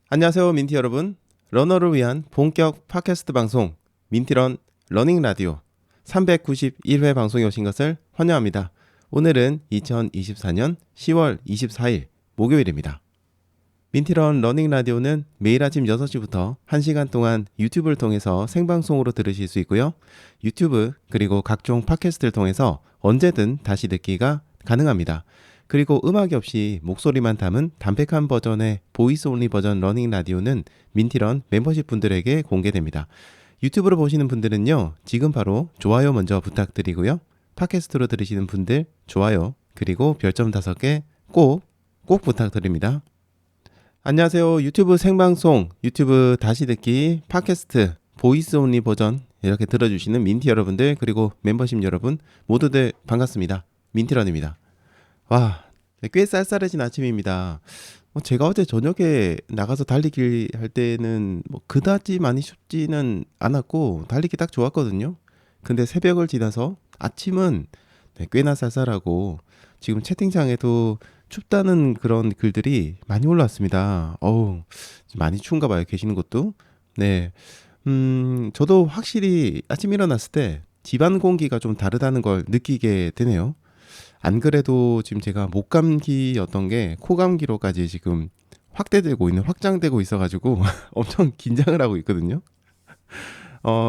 안녕하세요, 민티 여러분. 러너를 위한 본격 팟캐스트 방송 민티런 러닝 라디오 391회 방송에 오신 것을 환영합니다. 오늘은 2024년 10월 24일 목요일입니다. 민티런 러닝 라디오는 매일 아침 6시부터 1시간 동안 유튜브를 통해서 생방송으로 들으실 수 있고요. 유튜브 그리고 각종 팟캐스트를 통해서 언제든 다시 듣기가 가능합니다. 그리고 음악이 없이 목소리만 담은 담백한 버전의 보이스 온리 버전 러닝 라디오는 민티런 멤버십 분들에게 공개됩니다. 유튜브로 보시는 분들은요, 지금 바로 좋아요 먼저 부탁드리고요. 팟캐스트로 들으시는 분들 좋아요 그리고 별점 5개 꼭 부탁드립니다. 안녕하세요. 유튜브 생방송, 유튜브 다시 듣기, 팟캐스트, 보이스 온리 버전 이렇게 들어주시는 민티 여러분들 그리고 멤버십 여러분 모두들 반갑습니다. 민티런입니다. 와, 꽤 쌀쌀해진 아침입니다. 제가 어제 저녁에 나가서 달리기 할 때는 그다지 많이 춥지는 않았고 달리기 딱 좋았거든요. 근데 새벽을 지나서 아침은 꽤나 쌀쌀하고 지금 채팅창에도 춥다는 그런 글들이 많이 올라왔습니다. 어우, 많이 추운가 봐요. 계시는 곳도. 네. 저도 확실히 아침 일어났을 때 집안 공기가 좀 다르다는 걸 느끼게 되네요. 안 그래도 지금 제가 목감기였던 게 코감기로까지 지금 확장되고 있어가지고 엄청 긴장을 하고 있거든요.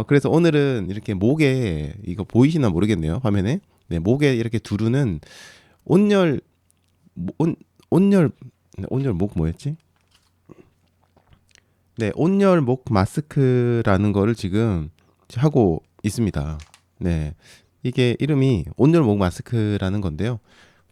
그래서 오늘은 이렇게 목에, 이거 보이시나 모르겠네요, 화면에. 네, 목에 이렇게 두르는 온열, 온, 온열, 온열 목 뭐였지? 네, 온열 목 마스크라는 거를 지금 하고 있습니다. 네. 이게 이름이 온열 목 마스크라는 건데요.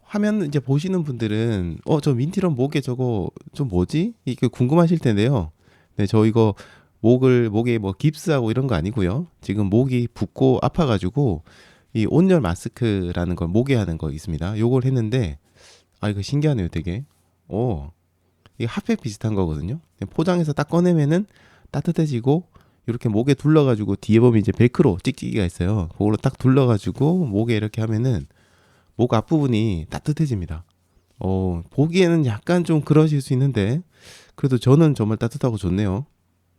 화면 이제 보시는 분들은 저 민티런 목에 저거 좀 뭐지? 이게 궁금하실 텐데요. 네, 저 이거 목에 뭐 깁스하고 이런 거 아니고요. 지금 목이 붓고 아파가지고 이 온열 마스크라는 걸 목에 하는 거 있습니다. 요걸 했는데 이거 신기하네요, 되게. 이게 핫팩 비슷한 거거든요. 포장해서 딱 꺼내면은 따뜻해지고 이렇게 목에 둘러가지고 뒤에 보면 이제 벨크로 찍찍이가 있어요. 그걸로 딱 둘러가지고 목에 이렇게 하면은 목 앞부분이 따뜻해집니다. 보기에는 약간 좀 그러실 수 있는데 그래도 저는 정말 따뜻하고 좋네요.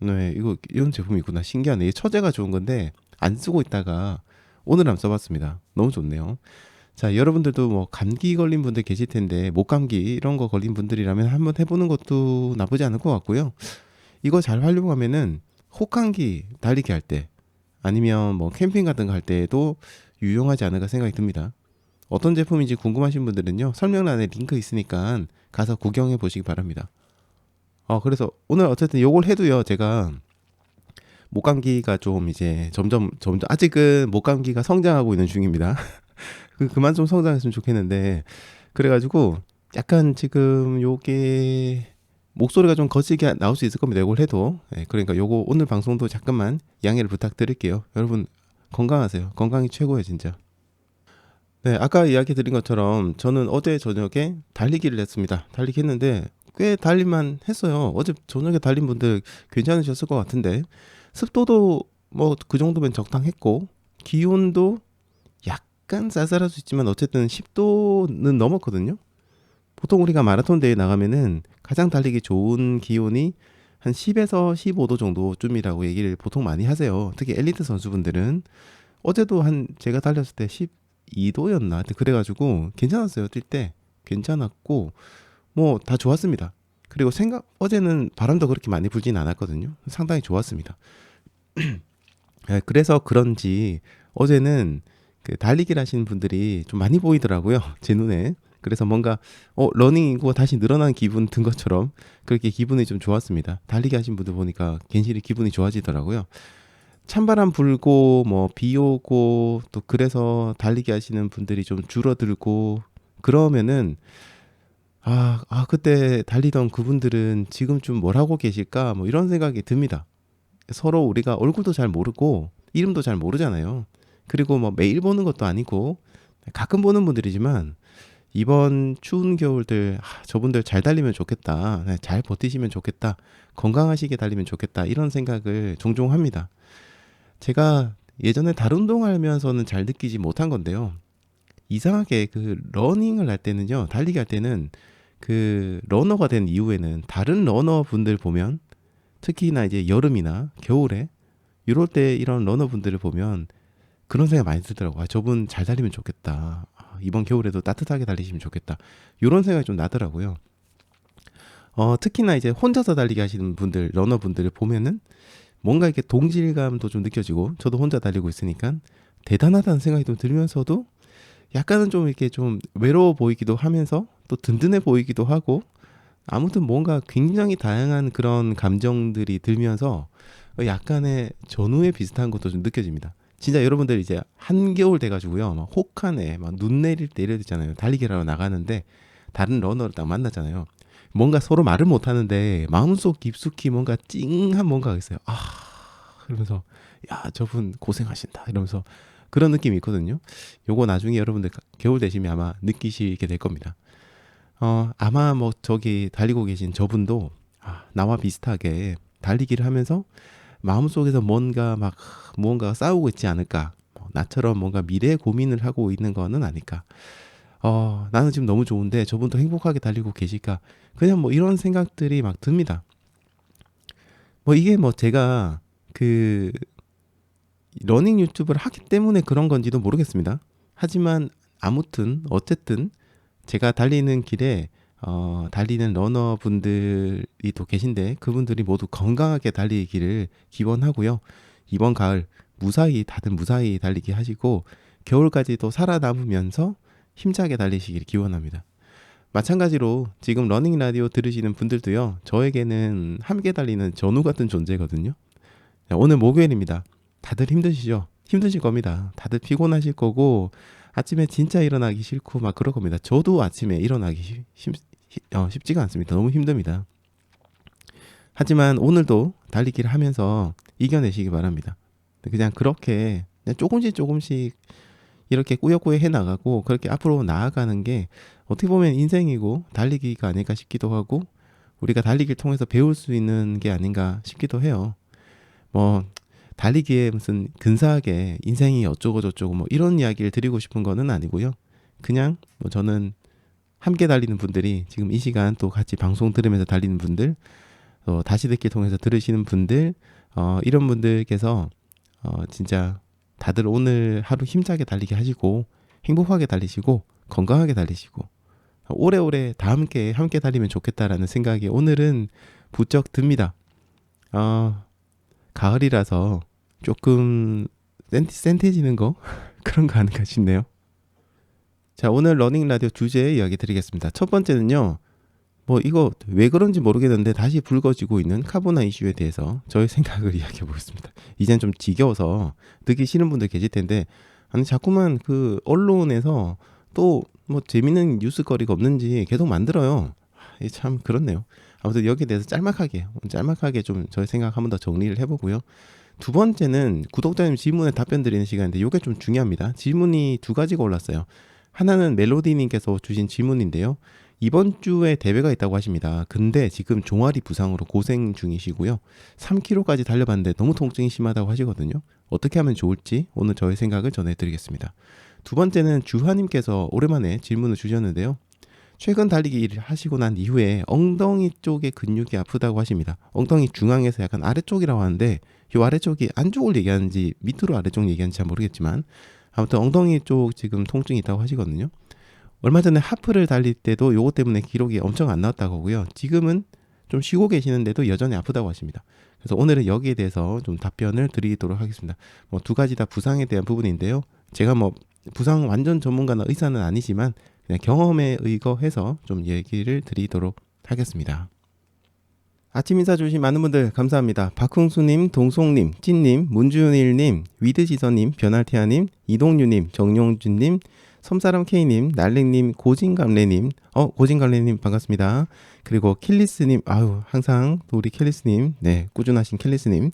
네, 이런 제품이 있구나. 신기하네. 이게 처제가 좋은 건데 안 쓰고 있다가 오늘 한번 써봤습니다. 너무 좋네요. 자, 여러분들도 뭐 감기 걸린 분들 계실 텐데 목감기 이런 거 걸린 분들이라면 한번 해보는 것도 나쁘지 않을 것 같고요. 이거 잘 활용하면은 혹한기 달리기 할 때 아니면 뭐 캠핑 같은 거 할 때에도 유용하지 않을까 생각이 듭니다. 어떤 제품인지 궁금하신 분들은요, 설명란에 링크 있으니까 가서 구경해 보시기 바랍니다. 그래서 오늘 어쨌든 요걸 해도요, 제가 목감기가 좀 이제 점점 아직은 목감기가 성장하고 있는 중입니다. 그만 좀 성장했으면 좋겠는데 그래가지고 약간 지금 요게 목소리가 좀 거칠게 나올 수 있을 겁니다. 이걸 해도. 그러니까 요거 오늘 방송도 잠깐만 양해를 부탁드릴게요. 여러분 건강하세요. 건강이 최고예요, 진짜. 네, 아까 이야기 드린 것처럼 저는 어제 저녁에 달리기를 했습니다. 달리기 했는데 꽤 달릴만 했어요. 어제 저녁에 달린 분들 괜찮으셨을 것 같은데 습도도 뭐 그 정도면 적당했고 기온도 약간 쌀쌀할 수 있지만 어쨌든 10도는 넘었거든요. 보통 우리가 마라톤 대회 나가면은 가장 달리기 좋은 기온이 한 10에서 15도 정도쯤이라고 얘기를 보통 많이 하세요. 특히 엘리트 선수분들은. 어제도 제가 달렸을 때 12도였나? 그래가지고 괜찮았어요. 뛸 때. 괜찮았고, 뭐 다 좋았습니다. 그리고 어제는 바람도 그렇게 많이 불진 않았거든요. 상당히 좋았습니다. 그래서 그런지 어제는 그 달리기를 하시는 분들이 좀 많이 보이더라고요. 제 눈에. 그래서 뭔가 러닝 인구가 다시 늘어난 기분 든 것처럼 그렇게 기분이 좀 좋았습니다. 달리기 하신 분들 보니까 괜시리 기분이 좋아지더라고요. 찬바람 불고 뭐 비 오고 또 그래서 달리기 하시는 분들이 좀 줄어들고 그러면은 그때 달리던 그분들은 지금 좀 뭘 하고 계실까 뭐 이런 생각이 듭니다. 서로 우리가 얼굴도 잘 모르고 이름도 잘 모르잖아요. 그리고 뭐 매일 보는 것도 아니고 가끔 보는 분들이지만 이번 추운 겨울들 저분들 잘 달리면 좋겠다. 잘 버티시면 좋겠다. 건강하시게 달리면 좋겠다. 이런 생각을 종종 합니다. 제가 예전에 다른 운동을 하면서는 잘 느끼지 못한 건데요. 이상하게 그 러닝을 할 때는요. 달리기 할 때는 그 러너가 된 이후에는 다른 러너 분들 보면 특히나 이제 여름이나 겨울에 이럴 때 이런 러너 분들을 보면 그런 생각 많이 들더라고요. 아, 저분 잘 달리면 좋겠다. 아, 이번 겨울에도 따뜻하게 달리시면 좋겠다. 이런 생각이 좀 나더라고요. 특히나 이제 혼자서 달리기 하시는 분들, 러너 분들을 보면은 뭔가 이렇게 동질감도 좀 느껴지고, 저도 혼자 달리고 있으니까 대단하다는 생각이 좀 들면서도 약간은 좀 이렇게 좀 외로워 보이기도 하면서 또 든든해 보이기도 하고, 아무튼 뭔가 굉장히 다양한 그런 감정들이 들면서 약간의 전우회 비슷한 것도 좀 느껴집니다. 진짜 여러분들 이제 한겨울 돼가지고요, 막 혹한에 막 눈 내릴 때 이래야 되잖아요. 달리기를 하러 나가는데 다른 러너를 딱 만나잖아요. 뭔가 서로 말을 못 하는데 마음속 깊숙이 뭔가 찡한 뭔가가 있어요. 아, 그러면서 야, 저분 고생하신다 이러면서 그런 느낌이 있거든요. 요거 나중에 여러분들 겨울 되시면 아마 느끼시게 될 겁니다. 아마 뭐 저기 달리고 계신 저분도 나와 비슷하게 달리기를 하면서 마음속에서 뭔가 막 무언가 싸우고 있지 않을까. 나처럼 뭔가 미래에 고민을 하고 있는 거는 아닐까. 나는 지금 너무 좋은데 저분도 행복하게 달리고 계실까. 그냥 뭐 이런 생각들이 막 듭니다. 뭐 이게 뭐 제가 그 러닝 유튜브를 하기 때문에 그런 건지도 모르겠습니다. 하지만 아무튼 어쨌든 제가 달리는 길에 달리는 러너 분들이 또 계신데 그분들이 모두 건강하게 달리기를 기원하고요. 이번 가을 무사히 다들 무사히 달리기 하시고 겨울까지도 살아남으면서 힘차게 달리시길 기원합니다. 마찬가지로 지금 러닝 라디오 들으시는 분들도요. 저에게는 함께 달리는 전우 같은 존재거든요. 오늘 목요일입니다. 다들 힘드시죠? 힘드실 겁니다. 다들 피곤하실 거고 아침에 진짜 일어나기 싫고 막 그럴 겁니다. 저도 아침에 일어나기 쉽지가 않습니다. 너무 힘듭니다. 하지만 오늘도 달리기를 하면서 이겨내시기 바랍니다. 그냥 그렇게 그냥 조금씩 이렇게 꾸역꾸역 해나가고 그렇게 앞으로 나아가는 게 어떻게 보면 인생이고 달리기가 아닐까 싶기도 하고 우리가 달리기를 통해서 배울 수 있는 게 아닌가 싶기도 해요. 뭐 달리기에 무슨 근사하게 인생이 어쩌고 저쩌고 뭐 이런 이야기를 드리고 싶은 거는 아니고요. 그냥 뭐 저는 함께 달리는 분들이 지금 이 시간 또 같이 방송 들으면서 달리는 분들, 다시 듣기 통해서 들으시는 분들, 이런 분들께서 진짜 다들 오늘 하루 힘차게 달리게 하시고 행복하게 달리시고 건강하게 달리시고 오래오래 다 함께 달리면 좋겠다라는 생각이 오늘은 부쩍 듭니다. 가을이라서 조금 센티해지는 거 그런 거 아닌가 싶네요. 자, 오늘 러닝 라디오 주제 이야기 드리겠습니다. 첫 번째는요. 뭐 이거 왜 그런지 모르겠는데 다시 불거지고 있는 카보나 이슈에 대해서 저의 생각을 이야기해 보겠습니다. 이젠 좀 지겨워서 듣기 싫은 분들 계실 텐데 아니 자꾸만 그 언론에서 또 뭐 재밌는 뉴스거리가 없는지 계속 만들어요. 참 그렇네요. 아무튼 여기에 대해서 짤막하게 좀 저의 생각 한번 더 정리를 해보고요. 두 번째는 구독자님 질문에 답변 드리는 시간인데 이게 좀 중요합니다. 질문이 두 가지가 올랐어요. 하나는 멜로디님께서 주신 질문인데요. 이번 주에 대회가 있다고 하십니다. 근데 지금 종아리 부상으로 고생 중이시고요. 3km까지 달려봤는데 너무 통증이 심하다고 하시거든요. 어떻게 하면 좋을지 오늘 저의 생각을 전해드리겠습니다. 두 번째는 주하님께서 오랜만에 질문을 주셨는데요. 최근 달리기를 하시고 난 이후에 엉덩이 쪽의 근육이 아프다고 하십니다. 엉덩이 중앙에서 약간 아래쪽이라고 하는데 이 아래쪽이 안쪽을 얘기하는지 밑으로 아래쪽 얘기하는지 잘 모르겠지만 아무튼 엉덩이 쪽 지금 통증이 있다고 하시거든요. 얼마 전에 하프를 달릴 때도 요거 때문에 기록이 엄청 안 나왔다고 하고요. 지금은 좀 쉬고 계시는데도 여전히 아프다고 하십니다. 그래서 오늘은 여기에 대해서 좀 답변을 드리도록 하겠습니다. 뭐 두 가지 다 부상에 대한 부분인데요. 제가 뭐 부상 완전 전문가나 의사는 아니지만 그냥 경험에 의거해서 좀 얘기를 드리도록 하겠습니다. 아침 인사 주신 많은 분들 감사합니다. 박흥수님, 동송님, 찐님, 문주일님, 위드지선님, 변알티아님, 이동유님, 정용준님, 섬사람 K님, 날랭님, 고진감래님, 고진감래님 반갑습니다. 그리고 킬리스님, 항상 또 우리 킬리스님, 네, 꾸준하신 킬리스님.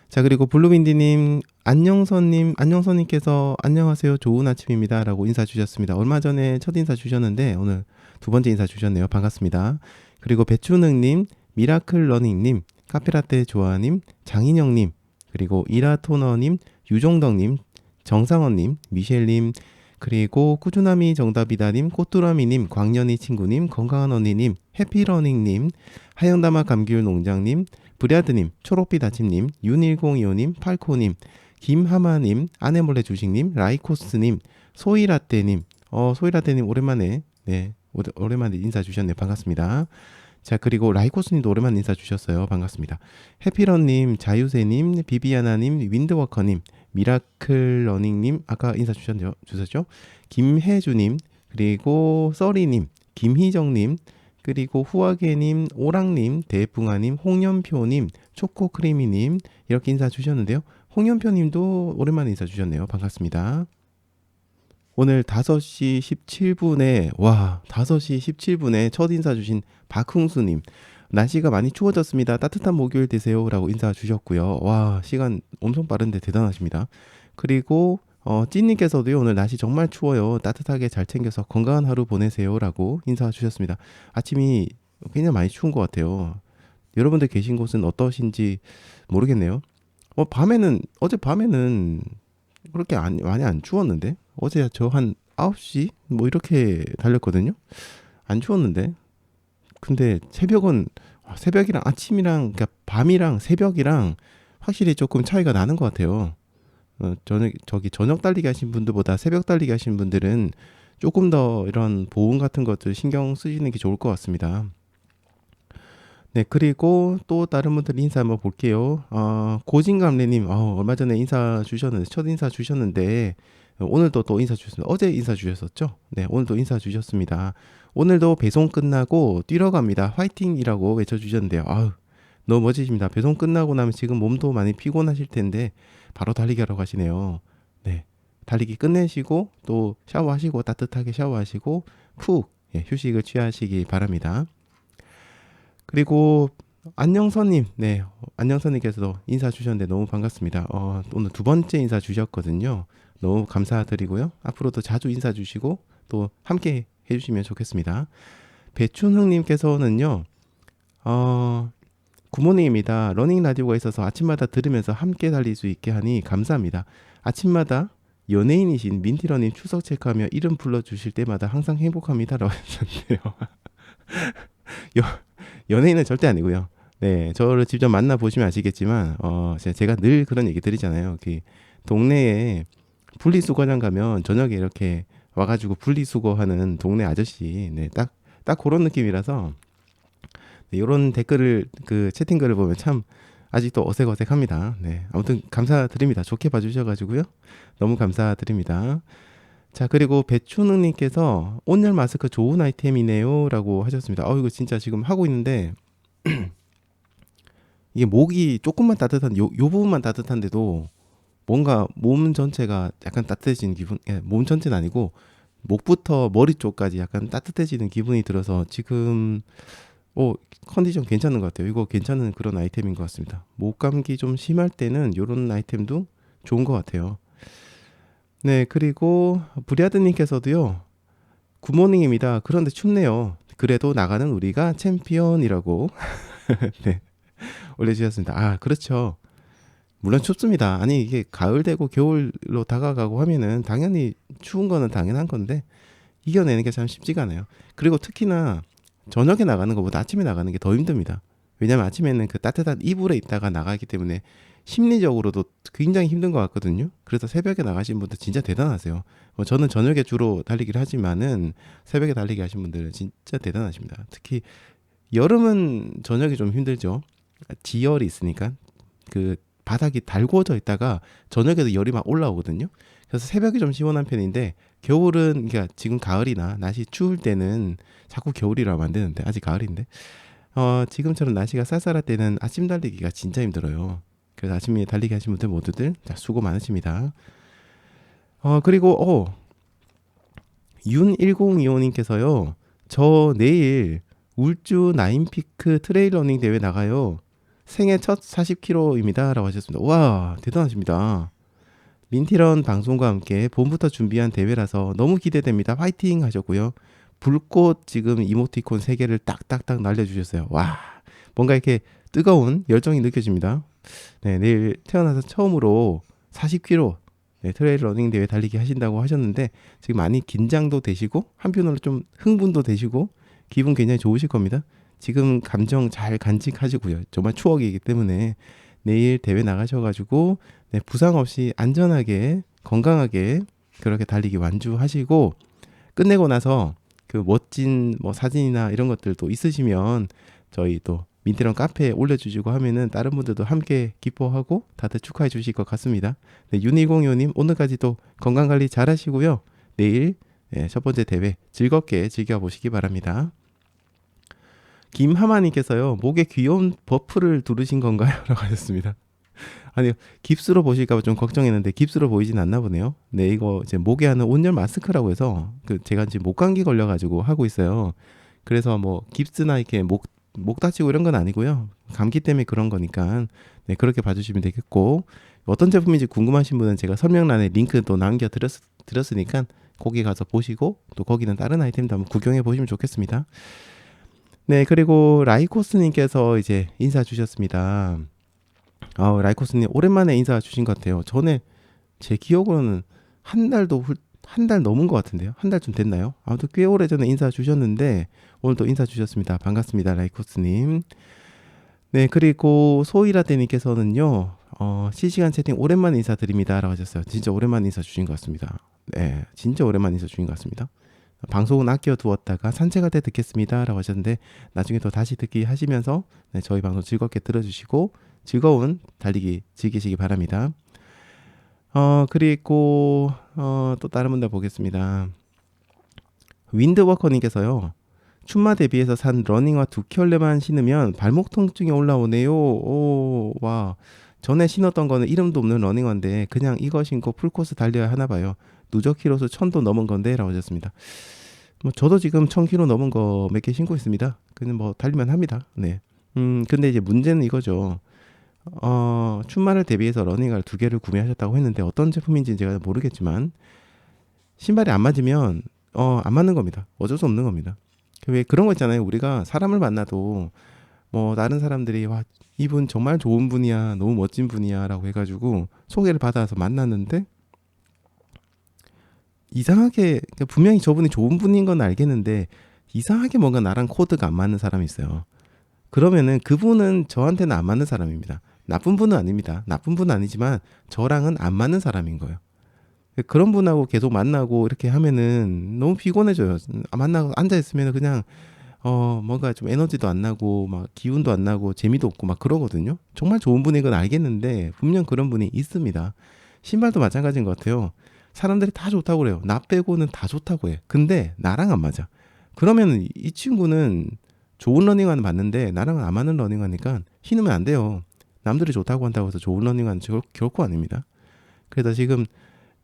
자, 그리고 블루빈디님, 안녕선님께서 안녕하세요. 좋은 아침입니다. 라고 인사 주셨습니다. 얼마 전에 첫 인사 주셨는데 오늘 두 번째 인사 주셨네요. 반갑습니다. 그리고 배추능님, 미라클 러닝님, 카페라떼 조아님, 장인영님, 그리고 이라토너님, 유종덕님, 정상원님, 미셸님, 그리고 꾸준함이 정답이다님, 꽃두라미님, 광년이 친구님, 건강한 언니님, 해피러닝님, 하영다마 감귤 농장님, 브리아드님, 초록빛 아침님, 윤1025님, 팔코님, 김하마님, 아내몰래 주식님, 라이코스님, 소이라떼님, 소이라떼님 오랜만에, 네, 오랜만에 인사 주셨네요. 반갑습니다. 자, 그리고 라이코스님도 오랜만에 인사 주셨어요. 반갑습니다. 해피런님, 자유세님, 비비아나님, 윈드워커님, 미라클러닝님, 아까 인사 주셨죠? 김혜주님, 그리고 써리님, 김희정님, 그리고 후아게님, 오랑님, 대풍아님, 홍연표님, 초코크리미님, 이렇게 인사 주셨는데요. 홍연표님도 오랜만에 인사 주셨네요. 반갑습니다. 오늘 5시 17분에 5시 17분에 첫 인사 주신 박흥수님, 날씨가 많이 추워졌습니다. 따뜻한 목요일 되세요 라고 인사 주셨고요. 와, 시간 엄청 빠른데 대단하십니다. 그리고 찐님께서도요, 오늘 날씨 정말 추워요. 따뜻하게 잘 챙겨서 건강한 하루 보내세요 라고 인사 주셨습니다. 아침이 굉장히 많이 추운 것 같아요. 여러분들 계신 곳은 어떠신지 모르겠네요. 어제 밤에는 그렇게 많이 안 추웠는데, 어제 저 한 9시 뭐 이렇게 달렸거든요. 안 추웠는데, 근데 새벽이랑 아침이랑, 그러니까 밤이랑 새벽이랑 확실히 조금 차이가 나는 것 같아요. 저녁 달리기 하신 분들보다 새벽 달리기 하신 분들은 조금 더 이런 보온 같은 것들 신경 쓰시는 게 좋을 것 같습니다. 네, 그리고 또 다른 분들 인사 한번 볼게요. 고진감래님, 얼마 전에 첫 인사 주셨는데, 오늘도 또 인사 주셨습니다. 어제 인사 주셨었죠? 네, 오늘도 인사 주셨습니다. 오늘도 배송 끝나고 뛰러 갑니다. 화이팅이라고 외쳐주셨는데요. 너무 멋지십니다. 배송 끝나고 나면 지금 몸도 많이 피곤하실 텐데, 바로 달리기 하러 가시네요. 네, 달리기 끝내시고, 또 샤워하시고, 따뜻하게 샤워하시고, 푹 휴식을 취하시기 바랍니다. 그리고 안녕선님, 네, 안녕선님께서도 인사 주셨는데 너무 반갑습니다. 오늘 두 번째 인사 주셨거든요. 너무 감사드리고요. 앞으로도 자주 인사 주시고 또 함께 해주시면 좋겠습니다. 배춘흥님께서는요, 굿모닝입니다. 러닝 라디오가 있어서 아침마다 들으면서 함께 달릴 수 있게 하니 감사합니다. 아침마다 연예인이신 민티러님 추석 체크하며 이름 불러주실 때마다 항상 행복합니다라고 하셨는데요. 연예인은 절대 아니고요. 네, 저를 직접 만나 보시면 아시겠지만, 제가 늘 그런 얘기 드리잖아요. 동네에 분리수거장 가면 저녁에 이렇게 와가지고 분리수거하는 동네 아저씨, 네, 딱 그런 느낌이라서, 네, 이런 채팅글을 보면 참 아직도 어색어색합니다. 네, 아무튼 감사드립니다. 좋게 봐주셔가지고요. 너무 감사드립니다. 자, 그리고 배춘웅님께서 온열 마스크 좋은 아이템이네요 라고 하셨습니다. 이거 진짜 지금 하고 있는데 이게 목이 조금만 따뜻한 요 부분만 따뜻한데도 뭔가 몸 전체가 약간 따뜻해지는 기분, 몸 전체는 아니고 목부터 머리 쪽까지 약간 따뜻해지는 기분이 들어서 지금 컨디션 괜찮은 것 같아요. 이거 괜찮은 그런 아이템인 것 같습니다. 목 감기 좀 심할 때는 이런 아이템도 좋은 것 같아요. 네, 그리고 브리아드님께서도요, 굿모닝입니다. 그런데 춥네요. 그래도 나가는 우리가 챔피언이라고 네, 올려주셨습니다. 그렇죠. 물론 춥습니다. 아니, 이게 가을 되고 겨울로 다가가고 하면은 당연히 추운 거는 당연한 건데 이겨내는 게 참 쉽지가 않아요. 그리고 특히나 저녁에 나가는 것보다 아침에 나가는 게 더 힘듭니다. 왜냐면 아침에는 그 따뜻한 이불에 있다가 나가기 때문에 심리적으로도 굉장히 힘든 것 같거든요. 그래서 새벽에 나가신 분들 진짜 대단하세요. 저는 저녁에 주로 달리기를 하지만은 새벽에 달리기 하신 분들은 진짜 대단하십니다. 특히 여름은 저녁이 좀 힘들죠. 지열이 있으니까 그 바닥이 달궈져 있다가 저녁에도 열이 막 올라오거든요. 그래서 새벽이 좀 시원한 편인데 겨울은, 그러니까 지금 가을이나 날씨 추울 때는 자꾸 겨울이라고 안 되는데 아직 가을인데 지금처럼 날씨가 쌀쌀할 때는 아침 달리기가 진짜 힘들어요. 그래서 아침에 달리기 하신 분들 모두들 수고 많으십니다. 그리고 윤1025님께서요, 저 내일 울주 나인피크 트레일 러닝 대회 나가요. 생애 첫 40km입니다 라고 하셨습니다. 와, 대단하십니다. 민티런 방송과 함께 봄부터 준비한 대회라서 너무 기대됩니다. 화이팅 하셨고요. 불꽃 지금 이모티콘 3개를 딱딱딱 날려주셨어요. 와, 뭔가 이렇게 뜨거운 열정이 느껴집니다. 네, 내일 태어나서 처음으로 40km 네, 트레일 러닝 대회 달리기 하신다고 하셨는데 지금 많이 긴장도 되시고 한편으로 좀 흥분도 되시고 기분 굉장히 좋으실 겁니다. 지금 감정 잘 간직하시고요. 정말 추억이기 때문에 내일 대회 나가셔가지고 네, 부상 없이 안전하게 건강하게 그렇게 달리기 완주하시고 끝내고 나서 그 멋진 뭐 사진이나 이런 것들도 있으시면 저희 또 민트런 카페에 올려주시고 하면은 다른 분들도 함께 기뻐하고 다들 축하해 주실 것 같습니다. 네, 윤102님 오늘까지도 건강관리 잘 하시고요. 내일 첫 번째 대회 즐겁게 즐겨보시기 바랍니다. 김하마님께서요. 목에 귀여운 버프를 두르신 건가요? 라고 하셨습니다. 아니요. 깁스로 보실까봐 좀 걱정했는데 깁스로 보이진 않나 보네요. 네, 이거 이제 목에 하는 온열 마스크라고 해서 제가 지금 목감기 걸려가지고 하고 있어요. 그래서 뭐 깁스나 이렇게 목 다치고 이런 건 아니고요. 감기 때문에 그런 거니까 네, 그렇게 봐주시면 되겠고 어떤 제품인지 궁금하신 분은 제가 설명란에 링크 또 남겨드렸으니까 거기 가서 보시고 또 거기는 다른 아이템도 한번 구경해 보시면 좋겠습니다. 네, 그리고 라이코스님께서 이제 인사 주셨습니다. 라이코스님 오랜만에 인사 주신 것 같아요. 전에 제 기억으로는 한 달 넘은 것 같은데요. 한 달쯤 됐나요? 아무튼 꽤 오래전에 인사 주셨는데 오늘도 인사 주셨습니다. 반갑습니다, 라이코스님. 네, 그리고 소이라떼님께서는요. 실시간 채팅 오랜만에 인사드립니다라고 하셨어요. 진짜 오랜만에 인사 주신 것 같습니다. 네, 진짜 오랜만에 인사 주신 것 같습니다. 방송은 아껴두었다가 산책할 때 듣겠습니다 라고 하셨는데 나중에 또 다시 듣기 하시면서 네, 저희 방송 즐겁게 들어주시고 즐거운 달리기 즐기시기 바랍니다. 그리고 또 다른 분들 보겠습니다. 윈드워커님께서요. 춘마 대비해서 산 러닝화 2켤레만 신으면 발목 통증이 올라오네요. 오, 와. 전에 신었던 거는 이름도 없는 러닝화인데 그냥 이거 신고 풀코스 달려야 하나 봐요. 누적 키로수 1000도 넘은 건데 라고 하셨습니다. 뭐 저도 지금 1000km 넘은 거 몇 개 신고 있습니다. 그냥 뭐 달리면 합니다. 네. 근데 이제 문제는 이거죠. 춘마를 대비해서 러닝화를 2개를 구매하셨다고 했는데 어떤 제품인지 제가 모르겠지만 신발이 안 맞으면 안 맞는 겁니다. 어쩔 수 없는 겁니다. 왜 그런 거 있잖아요. 우리가 사람을 만나도 뭐 다른 사람들이 와 이분 정말 좋은 분이야, 너무 멋진 분이야 라고 해가지고 소개를 받아서 만났는데 이상하게 분명히 저분이 좋은 분인 건 알겠는데 이상하게 뭔가 나랑 코드가 안 맞는 사람이 있어요. 그러면은 그분은 저한테는 안 맞는 사람입니다. 나쁜 분은 아닙니다. 나쁜 분은 아니지만 저랑은 안 맞는 사람인 거예요. 그런 분하고 계속 만나고 이렇게 하면은 너무 피곤해져요. 만나고 앉아있으면 그냥 뭔가 좀 에너지도 안 나고 막 기운도 안 나고 재미도 없고 막 그러거든요. 정말 좋은 분인 건 알겠는데 분명 그런 분이 있습니다. 신발도 마찬가지인 것 같아요. 사람들이 다 좋다고 그래요. 나 빼고는 다 좋다고 해. 근데 나랑 안 맞아. 그러면 이 친구는 좋은 러닝화는 맞는데 나랑은 안 맞는 러닝화니까 신으면 안 돼요. 남들이 좋다고 한다고 해서 좋은 러닝화는 결코 아닙니다. 그래서 지금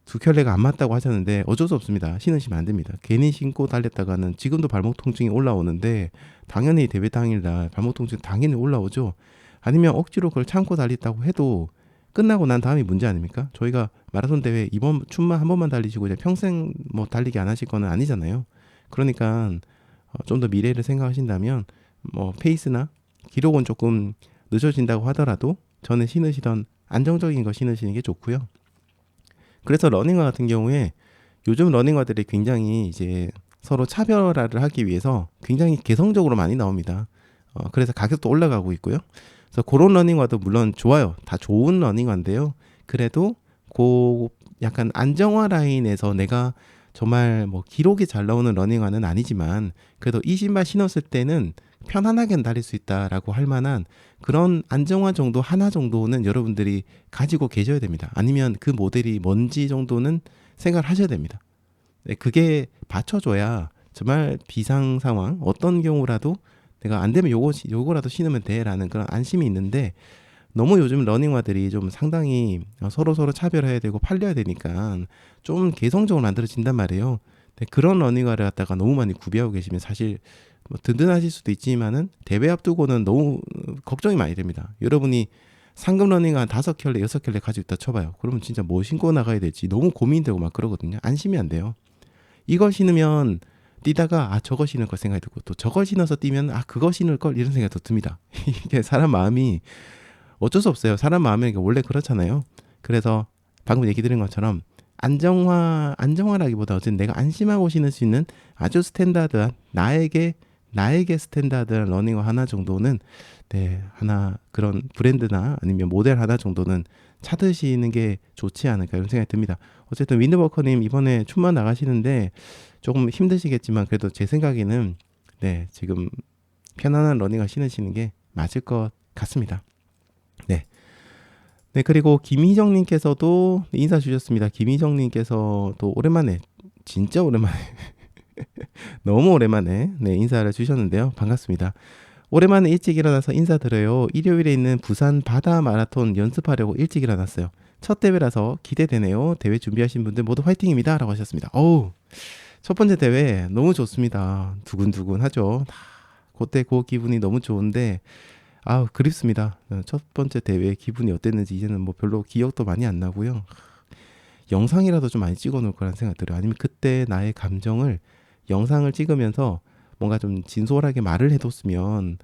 2켤레가 안 맞다고 하셨는데 어쩔 수 없습니다. 신으시면 안 됩니다. 괜히 신고 달렸다가는 지금도 발목 통증이 올라오는데 당연히 대회 당일날 발목 통증 당연히 올라오죠. 아니면 억지로 그걸 참고 달렸다고 해도 끝나고 난 다음이 문제 아닙니까? 저희가 마라톤 대회 이번 춘마 한 번만 달리시고 이제 평생 뭐 달리기 안 하실 거는 아니잖아요. 그러니까 좀 더 미래를 생각하신다면 뭐 페이스나 기록은 조금 늦어진다고 하더라도 전에 신으시던 안정적인 거 신으시는 게 좋고요. 그래서 러닝화 같은 경우에 요즘 러닝화들이 굉장히 이제 서로 차별화를 하기 위해서 굉장히 개성적으로 많이 나옵니다. 그래서 가격도 올라가고 있고요. 그래서 그런 러닝화도 물론 좋아요. 다 좋은 러닝화인데요. 그래도 약간 안정화 라인에서 내가 정말 뭐 기록이 잘 나오는 러닝화는 아니지만 그래도 이 신발 신었을 때는 편안하게 달릴 수 있다라고 할 만한 그런 안정화 정도 하나 정도는 여러분들이 가지고 계셔야 됩니다. 아니면 그 모델이 뭔지 정도는 생각을 하셔야 됩니다. 네, 그게 받쳐줘야 정말 비상 상황 어떤 경우라도 내가 안 되면 요거라도 신으면 돼라는 그런 안심이 있는데 너무 요즘 러닝화들이 좀 상당히 서로 차별해야 되고 팔려야 되니까 좀 개성적으로 만들어진단 말이에요. 그런 러닝화를 갖다가 너무 많이 구비하고 계시면 사실 뭐 든든하실 수도 있지만은 대회 앞두고는 너무 걱정이 많이 됩니다. 여러분이 상금 러닝화 5켤레, 6켤레 가지고 있다 쳐봐요. 그러면 진짜 뭐 신고 나가야 될지 너무 고민되고 막 그러거든요. 안심이 안 돼요. 이거 신으면 뛰다가 저거 신을 걸 생각이 들고 또 저걸 신어서 뛰면 그거 신을 걸 이런 생각이 더 듭니다. 이게 사람 마음이 어쩔 수 없어요. 사람 마음이 원래 그렇잖아요. 그래서 방금 얘기 드린 것처럼 안정화라기보다 어쨌든 내가 안심하고 신을 수 있는 아주 스탠다드한 나에게 스탠다드한 러닝화 하나 정도는 네, 하나 그런 브랜드나 아니면 모델 하나 정도는 찾으시는 게 좋지 않을까 이런 생각이 듭니다. 어쨌든 윈드워커님 이번에 춤만 나가시는데 조금 힘드시겠지만 그래도 제 생각에는 네, 지금 편안한 러닝화 신으시는 게 맞을 것 같습니다. 네. 네, 그리고 김희정님께서도 인사 주셨습니다. 김희정님께서도 오랜만에, 진짜 오랜만에, 너무 오랜만에 네, 인사를 주셨는데요. 반갑습니다. 오랜만에 일찍 일어나서 인사드려요. 일요일에 있는 부산 바다 마라톤 연습하려고 일찍 일어났어요. 첫 대회라서 기대되네요. 대회 준비하신 분들 모두 화이팅입니다. 라고 하셨습니다. 어우, 첫 번째 대회 너무 좋습니다. 두근두근 하죠. 그때 그 기분이 너무 좋은데, 아우, 그립습니다. 첫 번째 대회 기분이 어땠는지 이제는 뭐 별로 기억도 많이 안 나고요. 영상이라도 좀 많이 찍어 놓을 거라는 생각 들어요. 아니면 그때 나의 감정을 영상을 찍으면서 뭔가 좀 진솔하게 말을 해뒀으면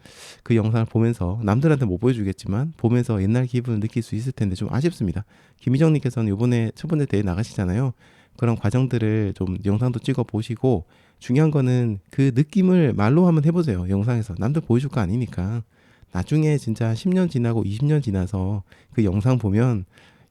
그 영상을 보면서 남들한테 못 보여주겠지만 보면서 옛날 기분을 느낄 수 있을 텐데 좀 아쉽습니다. 김희정님께서는 이번에 첫 번째 대회 나가시잖아요. 그런 과정들을 좀 영상도 찍어 보시고 중요한 거는 그 느낌을 말로 한번 해보세요. 영상에서 남들 보여줄 거 아니니까 나중에 진짜 10년 지나고 20년 지나서 그 영상 보면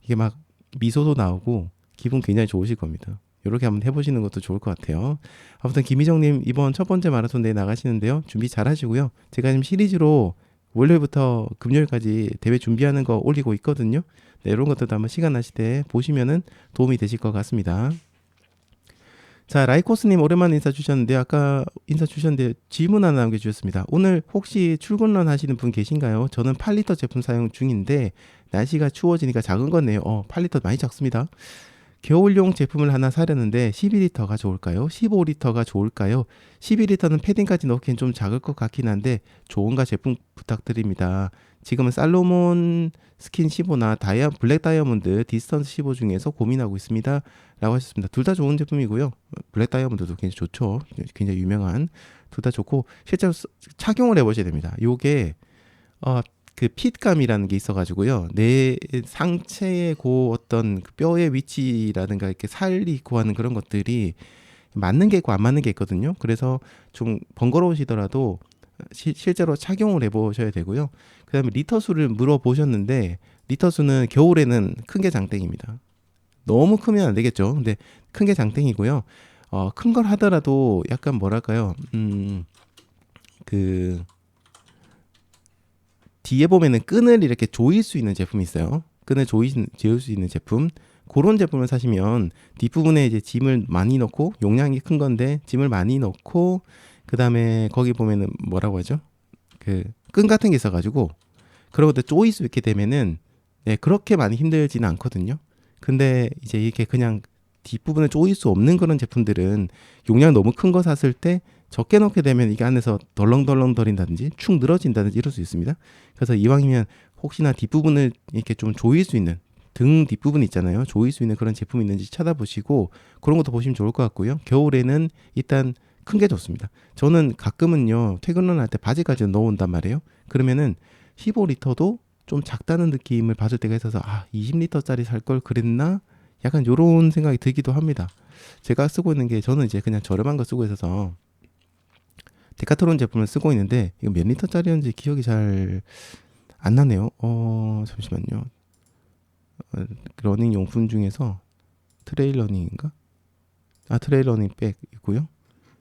이게 막 미소도 나오고 기분 굉장히 좋으실 겁니다. 이렇게 한번 해보시는 것도 좋을 것 같아요. 아무튼 김희정님 이번 첫 번째 마라톤 대회 나가시는데요. 준비 잘 하시고요. 제가 지금 시리즈로 월요일부터 금요일까지 대회 준비하는 거 올리고 있거든요. 네, 이런 것들도 한번 시간 나실 때 보시면은 도움이 되실 것 같습니다. 자, 라이코스님 오랜만에 인사 주셨는데 아까 인사 주셨는데 질문 하나 남겨주셨습니다. 오늘 혹시 출근런 하시는 분 계신가요? 저는 8리터 제품 사용 중인데 날씨가 추워지니까 작은 거네요. 8리터 많이 작습니다. 겨울용 제품을 하나 사려는데 12리터가 좋을까요? 15리터가 좋을까요? 12리터는 패딩까지 넣기엔 좀 작을 것 같긴 한데 좋은가 제품 부탁드립니다. 지금은 살로몬 스킨 15나 블랙 다이아몬드 디스턴스 15 중에서 고민하고 있습니다. 라고 하셨습니다. 둘 다 좋은 제품이고요. 블랙 다이아몬드도 굉장히 좋죠. 굉장히 유명한 둘 다 좋고 실제로 착용을 해보셔야 됩니다. 요게 그 핏감이라는 게 있어가지고요. 내 상체의 그 어떤 뼈의 위치라든가 이렇게 살이 있고 하는 그런 것들이 맞는 게 있고 안 맞는 게 있거든요. 그래서 좀 번거로우시더라도 실제로 착용을 해보셔야 되고요. 그 다음에 리터 수를 물어보셨는데 리터 수는 겨울에는 큰 게 장땡입니다. 너무 크면 안 되겠죠. 근데 큰 게 장땡이고요. 큰 걸 하더라도 약간 뭐랄까요. 그 뒤에 보면은 끈을 이렇게 조일 수 있는 제품이 있어요. 끈을 조일 수 있는 제품. 그런 제품을 사시면 뒷부분에 이제 짐을 많이 넣고 용량이 큰 건데 짐을 많이 넣고 그 다음에 거기 보면은 뭐라고 하죠? 그 끈 같은 게 있어가지고 그런 것들 조일 수 있게 되면은 네, 그렇게 많이 힘들지는 않거든요. 근데 이제 이렇게 그냥 뒷부분을 조일 수 없는 그런 제품들은 용량 너무 큰 거 샀을 때 적게 넣게 되면 이게 안에서 덜렁덜렁거린다든지 축 늘어진다든지 이럴 수 있습니다. 그래서 이왕이면 혹시나 뒷부분을 이렇게 좀 조일 수 있는 등 뒷부분 있잖아요. 조일 수 있는 그런 제품이 있는지 찾아보시고 그런 것도 보시면 좋을 것 같고요. 겨울에는 일단 큰 게 좋습니다. 저는 가끔은요 퇴근을 할 때 바지까지 넣어온단 말이에요. 그러면은 15리터도 좀 작다는 느낌을 받을 때가 있어서 20리터짜리 살 걸 그랬나? 약간 요런 생각이 들기도 합니다. 제가 쓰고 있는 게 저는 이제 그냥 저렴한 거 쓰고 있어서 데카트론 제품을 쓰고 있는데 이거 몇 리터짜리였는지 기억이 잘 안 나네요. 잠시만요. 러닝 용품 중에서 트레일 러닝인가? 트레일 러닝 백 있고요.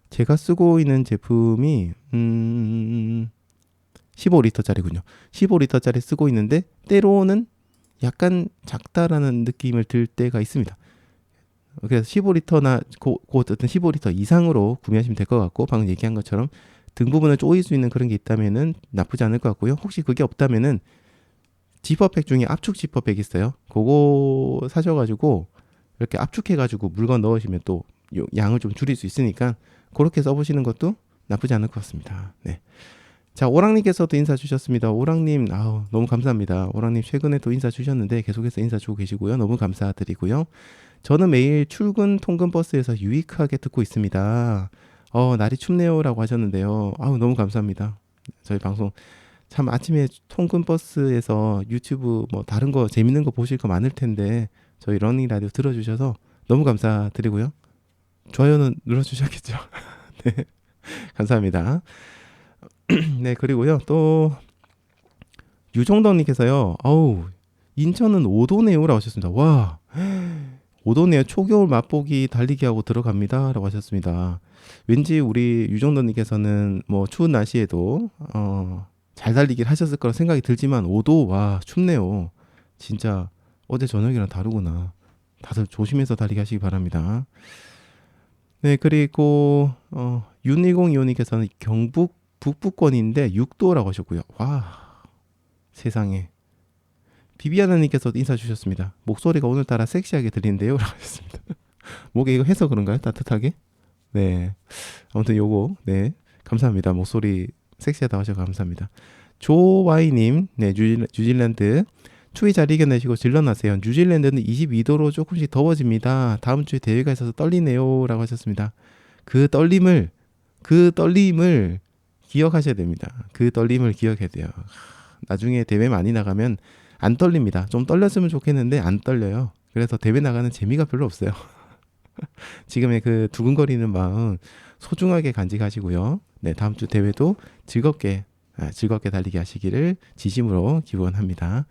제가 쓰고 있는 제품이 15리터짜리군요. 15리터짜리 쓰고 있는데 때로는 약간 작다라는 느낌을 들 때가 있습니다. 그래서 15리터나 어떤 15리터 이상으로 구매하시면 될 것 같고 방금 얘기한 것처럼 등 부분을 조일 수 있는 그런 게 있다면은 나쁘지 않을 것 같고요. 혹시 그게 없다면은 지퍼백 중에 압축 지퍼백 있어요. 그거 사셔가지고 이렇게 압축해가지고 물건 넣으시면 또 양을 좀 줄일 수 있으니까 그렇게 써보시는 것도 나쁘지 않을 것 같습니다. 네. 자, 오랑님께서도 인사 주셨습니다. 오랑님, 너무 감사합니다. 오랑님 최근에 또 인사 주셨는데 계속해서 인사 주고 계시고요. 너무 감사드리고요. 저는 매일 출근 통근 버스에서 유익하게 듣고 있습니다. 날이 춥네요라고 하셨는데요. 너무 감사합니다. 저희 방송 참 아침에 통근 버스에서 유튜브 뭐 다른 거 재밌는 거 보실 거 많을 텐데 저희 러닝 라디오 들어주셔서 너무 감사드리고요. 좋아요는 눌러주셨겠죠? 네, 감사합니다. 네, 그리고요 또 유정덕님께서요. 어우, 인천은 5도네요라고 하셨습니다. 와, 5도네요. 초겨울 맛보기 달리기 하고 들어갑니다라고 하셨습니다. 왠지 우리 유정덕님께서는 뭐 추운 날씨에도 잘 달리기를 하셨을 거라 생각이 들지만 5도 와 춥네요. 진짜 어제 저녁이랑 다르구나. 다들 조심해서 달리기 하시기 바랍니다. 네, 그리고 6102호님께서는 경북 북부권인데 6도라고 하셨고요. 와, 세상에. 비비아나님께서 인사 주셨습니다. 목소리가 오늘따라 섹시하게 들리는데요 라고 하셨습니다. 목에 이거 해서 그런가요? 따뜻하게? 네, 아무튼 요거 네 감사합니다. 목소리 섹시하다고 하셔서 감사합니다. 조와이님, 네, 뉴질랜드 추위 잘 이겨내시고 질러나세요. 뉴질랜드는 22도로 조금씩 더워집니다. 다음 주에 대회가 있어서 떨리네요 라고 하셨습니다. 그 떨림을 기억하셔야 됩니다. 그 떨림을 기억해야 돼요. 나중에 대회 많이 나가면 안 떨립니다. 좀 떨렸으면 좋겠는데 안 떨려요. 그래서 대회 나가는 재미가 별로 없어요. 지금의 그 두근거리는 마음 소중하게 간직하시고요. 네, 다음 주 대회도 즐겁게 달리게 하시기를 진심으로 기원합니다.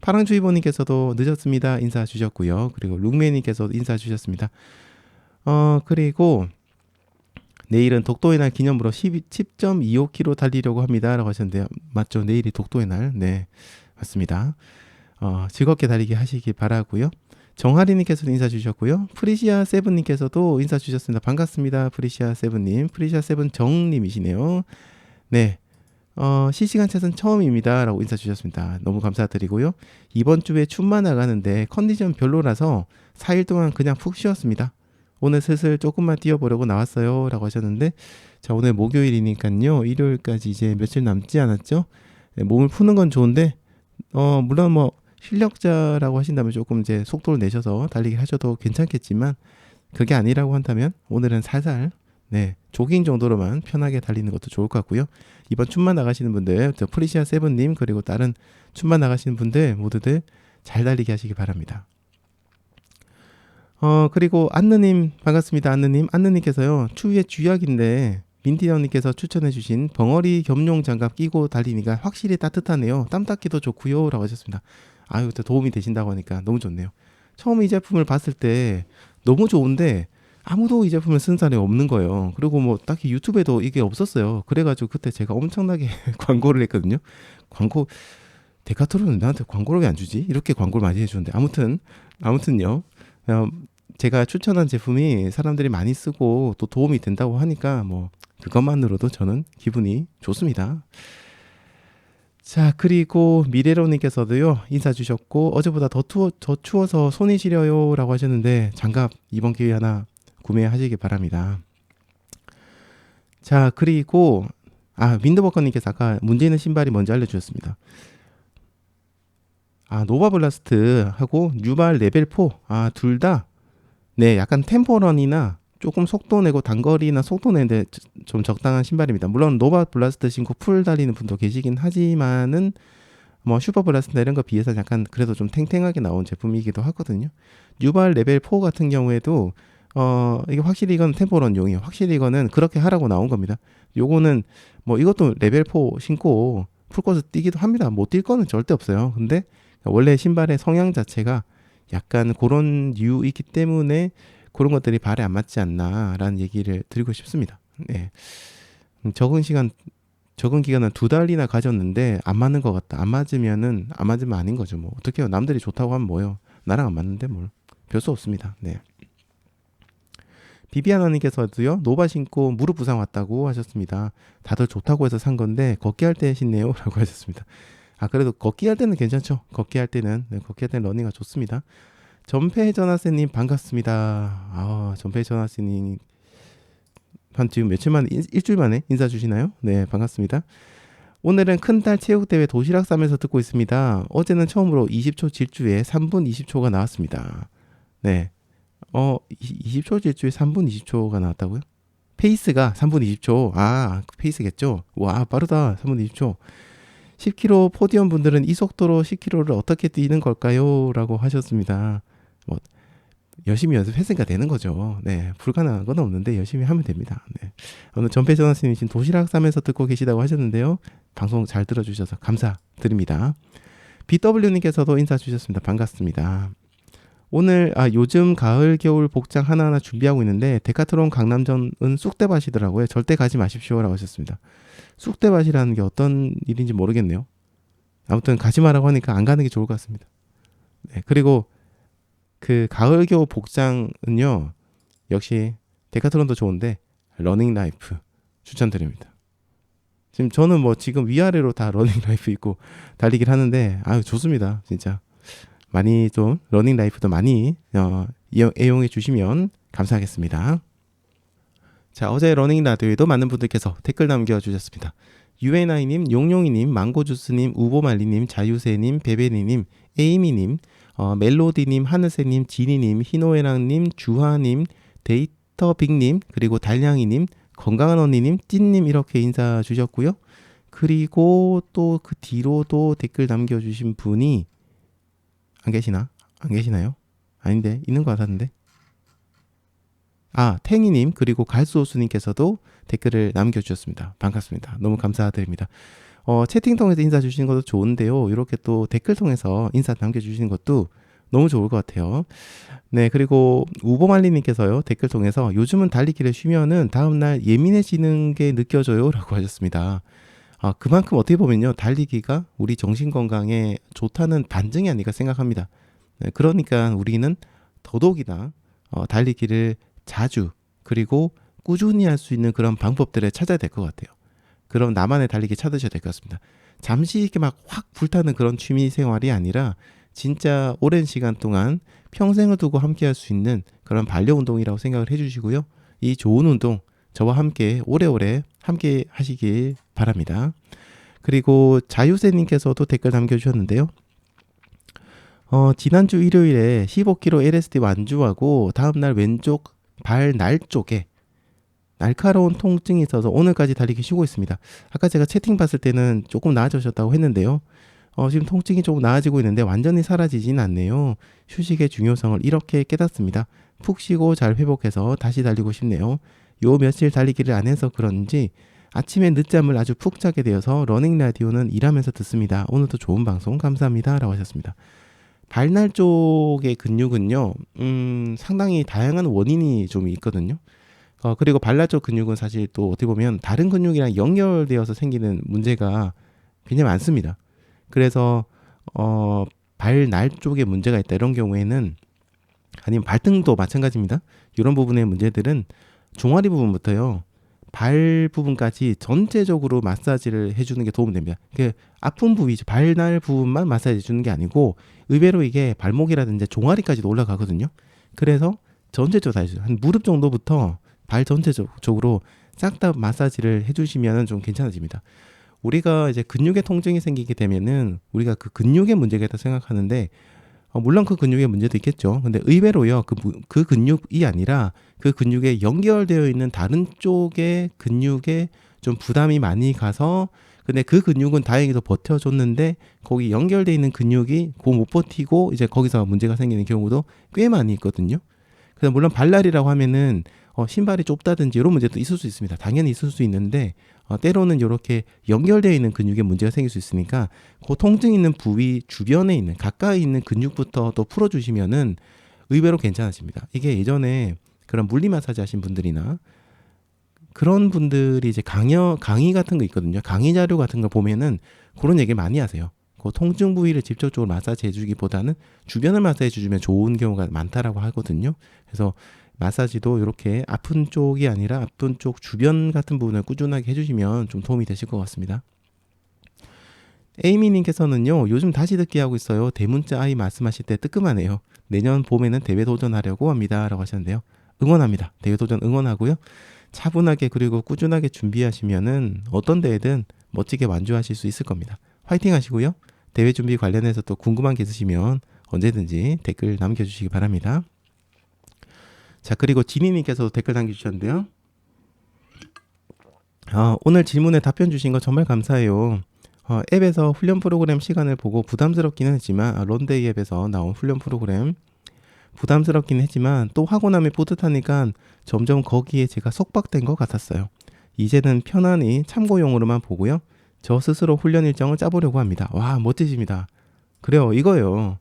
파랑주의보님께서도 늦었습니다 인사 주셨고요. 그리고 룩메님께서도 인사 주셨습니다. 그리고 내일은 독도의 날 기념으로 10.25km 달리려고 합니다 라고 하셨는데요. 맞죠? 내일이 독도의 날. 네, 맞습니다. 즐겁게 달리기 하시기 바라고요. 정하리님께서도 인사 주셨고요. 프리시아 세븐님께서도 인사 주셨습니다. 반갑습니다. 프리시아 세븐님. 프리시아 세븐 정님이시네요. 네, 실시간 챗은 처음입니다 라고 인사 주셨습니다. 너무 감사드리고요. 이번 주에 춤만 나가는데 컨디션 별로라서 4일 동안 그냥 푹 쉬었습니다. 오늘 슬슬 조금만 뛰어보려고 나왔어요 라고 하셨는데, 자, 오늘 목요일이니까요. 일요일까지 이제 며칠 남지 않았죠. 네, 몸을 푸는 건 좋은데 물론 뭐 실력자라고 하신다면 조금 이제 속도를 내셔서 달리기 하셔도 괜찮겠지만, 그게 아니라고 한다면 오늘은 살살 네, 조깅 정도로만 편하게 달리는 것도 좋을 것 같고요. 이번 춤만 나가시는 분들, 저 프리시아 세븐님 그리고 다른 춤만 나가시는 분들 모두들 잘 달리게 하시기 바랍니다. 그리고 안느님 반갑습니다. 안느님께서요. 추위에 쥐약인데 민디언님께서 추천해주신 벙어리 겸용 장갑 끼고 달리니까 확실히 따뜻하네요. 땀 닦기도 좋고요 라고 하셨습니다. 아유, 또 도움이 되신다고 하니까 너무 좋네요. 처음 이 제품을 봤을 때 너무 좋은데 아무도 이 제품을 쓴 사람이 없는 거예요. 그리고 뭐 딱히 유튜브에도 이게 없었어요. 그래가지고 그때 제가 엄청나게 광고를 했거든요. 데카트론은 나한테 광고를 왜 안 주지? 이렇게 광고를 많이 해주는데 아무튼요. 제가 추천한 제품이 사람들이 많이 쓰고 또 도움이 된다고 하니까 뭐 그것만으로도 저는 기분이 좋습니다. 자, 그리고 미래로님께서도요 인사 주셨고, 어제보다 더 추워서 손이 시려요 라고 하셨는데 장갑 이번 기회에 하나 구매하시기 바랍니다. 자, 그리고 윈드버커님께서 아까 문제 있는 신발이 뭔지 알려주셨습니다. 노바블라스트하고 뉴발 레벨 4 둘 다 네, 약간 템포런이나 조금 속도 내고 단거리나 속도 내는데 좀 적당한 신발입니다. 물론 노바 블라스트 신고 풀 달리는 분도 계시긴 하지만은 뭐 슈퍼 블라스트나 이런 거 비해서 약간 그래도 좀 탱탱하게 나온 제품이기도 하거든요. 뉴발 레벨 4 같은 경우에도 이게 확실히 이건 템포런용이에요. 확실히 이거는 그렇게 하라고 나온 겁니다. 요거는 뭐 이것도 레벨 4 신고 풀코스 뛰기도 합니다. 못 뛸 거는 절대 없어요. 근데 원래 신발의 성향 자체가 약간 그런 이유이기 때문에 그런 것들이 발에 안 맞지 않나라는 얘기를 드리고 싶습니다. 네. 적은 기간은 2달이나 가졌는데 안 맞는 것 같다. 안 맞으면 아닌 거죠. 뭐 어떻게 해요? 남들이 좋다고 하면 뭐요? 나랑 안 맞는데 뭘? 별 수 없습니다. 네. 비비아나님께서도요 노바 신고 무릎 부상 왔다고 하셨습니다. 다들 좋다고 해서 산 건데 걷기 할 때 신네요 라고 하셨습니다. 그래도 걷기 할 때는 괜찮죠. 걷기 할 때는 러닝가 좋습니다. 전패전화세님 반갑습니다. 전패전화세님 한 지금 며칠 만에 일주일 만에 인사 주시나요? 네, 반갑습니다. 오늘은 큰딸 체육대회 도시락 싸면서 듣고 있습니다. 어제는 처음으로 20초 질주에 3분 20초가 나왔습니다. 네, 20초 질주에 3분 20초가 나왔다고요? 페이스가 3분 20초. 페이스겠죠? 와, 빠르다. 3분 20초. 10km 포디엄 분들은 이 속도로 10km를 어떻게 뛰는 걸까요? 라고 하셨습니다. 뭐 열심히 연습했으니까 되는 거죠. 네, 불가능한 건 없는데 열심히 하면 됩니다. 네. 오늘 전패전 선생님 지금 도시락 싸면서 듣고 계시다고 하셨는데요. 방송 잘 들어주셔서 감사드립니다. BW님께서도 인사 주셨습니다. 반갑습니다. 오늘 요즘 가을 겨울 복장 하나하나 준비하고 있는데 데카트론 강남점은 쑥대밭이더라고요. 절대 가지 마십시오라고 하셨습니다. 쑥대밭이라는 게 어떤 일인지 모르겠네요. 아무튼 가지 마라고 하니까 안 가는 게 좋을 것 같습니다. 네, 그리고 그 가을 겨울 복장은요, 역시 데카트론도 좋은데 러닝 라이프 추천드립니다. 지금 저는 뭐 지금 위아래로 다 러닝 라이프 입고 달리기를 하는데 좋습니다. 진짜 많이 좀 러닝 라이프도 많이 애용해 주시면 감사하겠습니다. 자, 어제 러닝 라디오에도 많은 분들께서 댓글 남겨주셨습니다. UNI님, 용용이님, 망고주스님, 우보말리님, 자유세님, 베베니님, 에이미님, 멜로디님, 하늘새님, 지니님, 희노애랑님, 주하님, 데이터빅님, 그리고 달냥이님, 건강한 언니님, 찐님 이렇게 인사 주셨고요. 그리고 또 그 뒤로도 댓글 남겨주신 분이 안 계시나? 안 계시나요? 아닌데 있는 것 같았는데. 탱이님 그리고 갈수호수님께서도 댓글을 남겨주셨습니다. 반갑습니다. 너무 감사드립니다. 채팅 통해서 인사 주시는 것도 좋은데요. 이렇게 또 댓글 통해서 인사 남겨주시는 것도 너무 좋을 것 같아요. 네, 그리고 우보말리님께서요 댓글 통해서 요즘은 달리기를 쉬면은 다음날 예민해지는 게 느껴져요 라고 하셨습니다. 그만큼 어떻게 보면요 달리기가 우리 정신건강에 좋다는 반증이 아닐까 생각합니다. 네, 그러니까 우리는 더더욱이나 달리기를 자주 그리고 꾸준히 할 수 있는 그런 방법들을 찾아야 될 것 같아요. 그럼 나만의 달리기 찾으셔야 될 것 같습니다. 잠시 이렇게 막 확 불타는 그런 취미 생활이 아니라 진짜 오랜 시간 동안 평생을 두고 함께 할 수 있는 그런 반려운동이라고 생각을 해주시고요. 이 좋은 운동 저와 함께 오래오래 함께 하시길 바랍니다. 그리고 자유세님께서도 댓글 남겨주셨는데요. 지난주 일요일에 15kg LSD 완주하고 다음날 왼쪽 발 날 쪽에 날카로운 통증이 있어서 오늘까지 달리기 쉬고 있습니다. 아까 제가 채팅 봤을 때는 조금 나아지셨다고 했는데요. 지금 통증이 조금 나아지고 있는데 완전히 사라지진 않네요. 휴식의 중요성을 이렇게 깨닫습니다. 푹 쉬고 잘 회복해서 다시 달리고 싶네요. 요 며칠 달리기를 안 해서 그런지 아침에 늦잠을 아주 푹 자게 되어서 러닝 라디오는 일하면서 듣습니다. 오늘도 좋은 방송 감사합니다 라고 하셨습니다. 발날 쪽의 근육은요 상당히 다양한 원인이 좀 있거든요. 그리고 발날 쪽 근육은 사실 또 어떻게 보면 다른 근육이랑 연결되어서 생기는 문제가 굉장히 많습니다. 그래서 발날 쪽에 문제가 있다 이런 경우에는 아니면 발등도 마찬가지입니다. 이런 부분의 문제들은 종아리 부분부터요 발 부분까지 전체적으로 마사지를 해주는 게 도움이 됩니다. 아픈 부위, 발날 부분만 마사지 해주는 게 아니고 의외로 이게 발목이라든지 종아리까지도 올라가거든요. 그래서 전체적으로 다 해줘요. 한 무릎 정도부터 발 전체적으로 싹 다 마사지를 해주시면 좀 괜찮아집니다. 우리가 이제 근육에 통증이 생기게 되면은 우리가 그 근육의 문제가 있다고 생각하는데 물론 그 근육에 문제도 있겠죠. 근데 의외로요 그 근육이 아니라 그 근육에 연결되어 있는 다른 쪽의 근육에 좀 부담이 많이 가서 근데 그 근육은 다행히도 버텨줬는데 거기 연결되어 있는 근육이 못 버티고 이제 거기서 문제가 생기는 경우도 꽤 많이 있거든요. 그래서 물론 발날이라고 하면은 신발이 좁다든지 이런 문제도 있을 수 있습니다. 당연히 있을 수 있는데 때로는 이렇게 연결되어 있는 근육에 문제가 생길 수 있으니까 그 통증 있는 부위 주변에 있는 가까이 있는 근육부터 또 풀어주시면은 의외로 괜찮아집니다. 이게 예전에 그런 물리 마사지 하신 분들이나 그런 분들이 이제 강의 같은 거 있거든요. 강의 자료 같은 거 보면은 그런 얘기 많이 하세요. 그 통증 부위를 직접적으로 마사지 해주기보다는 주변을 마사지 해주면 좋은 경우가 많다라고 하거든요. 그래서 마사지도 이렇게 아픈 쪽이 아니라 아픈 쪽 주변 같은 부분을 꾸준하게 해주시면 좀 도움이 되실 것 같습니다. 에이미님께서는요 요즘 다시 듣기 하고 있어요. 대문자 아이 말씀하실 때 뜨끔하네요. 내년 봄에는 대회 도전하려고 합니다 라고 하셨는데요. 응원합니다. 대회 도전 응원하고요. 차분하게 그리고 꾸준하게 준비하시면은 어떤 대회든 멋지게 완주하실 수 있을 겁니다. 화이팅 하시고요. 대회 준비 관련해서 또 궁금한 게 있으시면 언제든지 댓글 남겨주시기 바랍니다. 자, 그리고 지니님께서도 댓글 남겨주셨는데요. 오늘 질문에 답변 주신 거 정말 감사해요. 앱에서 훈련 프로그램 시간을 보고 부담스럽기는 했지만 런데이 앱에서 나온 훈련 프로그램 부담스럽긴 했지만 또 하고 나면 뿌듯하니까 점점 거기에 제가 속박된 것 같았어요. 이제는 편안히 참고용으로만 보고요. 저 스스로 훈련 일정을 짜보려고 합니다. 와, 멋지십니다. 그래요, 이거예요.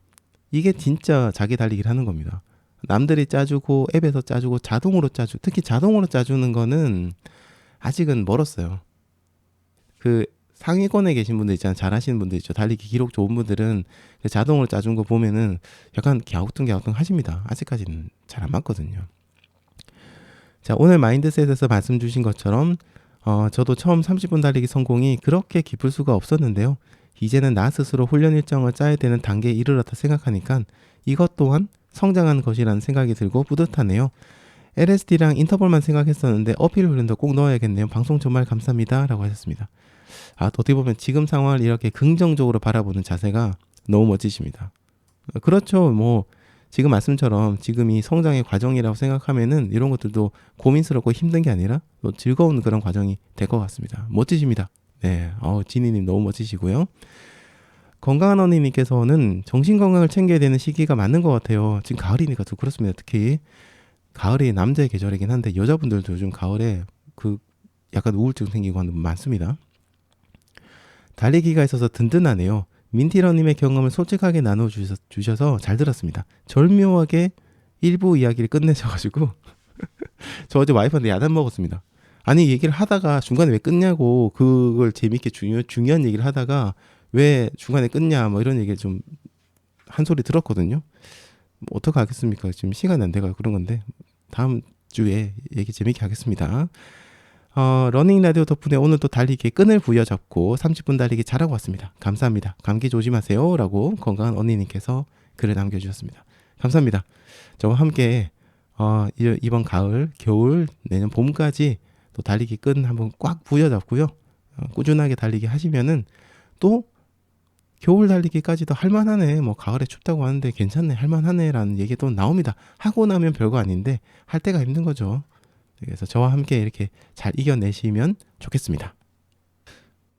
이게 진짜 자기 달리기를 하는 겁니다. 남들이 짜주고 앱에서 짜주고 자동으로 짜주, 특히 자동으로 짜주는 거는 아직은 멀었어요. 그 상위권에 계신 분들 있잖아요. 잘하시는 분들 있죠. 달리기 기록 좋은 분들은 그 자동으로 짜준 거 보면은 약간 갸우뚱갸우뚱 하십니다. 아직까지는 잘 안 맞거든요. 자, 오늘 마인드셋에서 말씀 주신 것처럼 저도 처음 30분 달리기 성공이 그렇게 기쁠 수가 없었는데요. 이제는 나 스스로 훈련 일정을 짜야 되는 단계에 이르렀다 생각하니까 이것 또한 성장한 것이라는 생각이 들고 뿌듯하네요. LSD랑 인터벌만 생각했었는데 어필 훈련도 꼭 넣어야겠네요. 방송 정말 감사합니다. 라고 하셨습니다. 어떻게 보면 지금 상황을 이렇게 긍정적으로 바라보는 자세가 너무 멋지십니다. 그렇죠. 뭐 지금 말씀처럼 지금이 성장의 과정이라고 생각하면은 이런 것들도 고민스럽고 힘든 게 아니라 또 즐거운 그런 과정이 될 것 같습니다. 멋지십니다. 네, 지니님 너무 멋지시고요. 건강한 언니님께서는 정신건강을 챙겨야 되는 시기가 맞는 것 같아요. 지금 가을이니까 또 그렇습니다. 특히 가을이 남자의 계절이긴 한데 여자분들도 요즘 가을에 그 약간 우울증 생기고 하는 분 많습니다. 달리기가 있어서 든든하네요. 민티러님의 경험을 솔직하게 나눠주셔서 잘 들었습니다. 절묘하게 일부 이야기를 끝내셔가지고 저 어제 와이프한테 야단 먹었습니다. 아니 얘기를 하다가 중간에 왜 끊냐고, 그걸 재밌게 중요한 얘기를 하다가 왜 중간에 끊냐 뭐 이런 얘기를 좀 한 소리 들었거든요. 뭐 어떡하겠습니까? 지금 시간이 안 돼가지고 그런 건데 다음 주에 얘기 재밌게 하겠습니다. 러닝 라디오 덕분에 오늘 또 달리기에 끈을 부여잡고 30분 달리기 잘하고 왔습니다. 감사합니다. 감기 조심하세요. 라고 건강한 언니님께서 글을 남겨주셨습니다. 감사합니다. 저와 함께 이번 가을, 겨울, 내년 봄까지 또 달리기 끈 한번 꽉 부여잡고요. 꾸준하게 달리기 하시면은 또 겨울 달리기까지도 할만하네. 뭐 가을에 춥다고 하는데 괜찮네. 할만하네. 라는 얘기 또 나옵니다. 하고 나면 별거 아닌데 할 때가 힘든 거죠. 그래서 저와 함께 이렇게 잘 이겨내시면 좋겠습니다.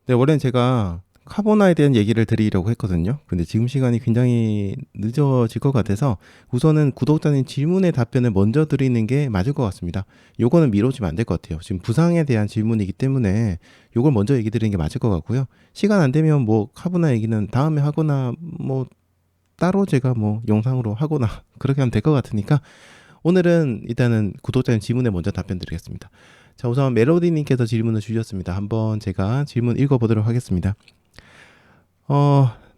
네, 원래는 제가 카보나에 대한 얘기를 드리려고 했거든요. 근데 지금 시간이 굉장히 늦어질 것 같아서 우선은 구독자님 질문의 답변을 먼저 드리는 게 맞을 것 같습니다. 요거는 미뤄지면 안 될 것 같아요. 지금 부상에 대한 질문이기 때문에 요걸 먼저 얘기 드리는 게 맞을 것 같고요. 시간 안 되면 뭐 카보나 얘기는 다음에 하거나 뭐 따로 제가 뭐 영상으로 하거나 그렇게 하면 될 것 같으니까 오늘은 일단은 구독자님 질문에 먼저 답변 드리겠습니다. 자, 우선 멜로디님께서 질문을 주셨습니다. 한번 제가 질문 읽어보도록 하겠습니다.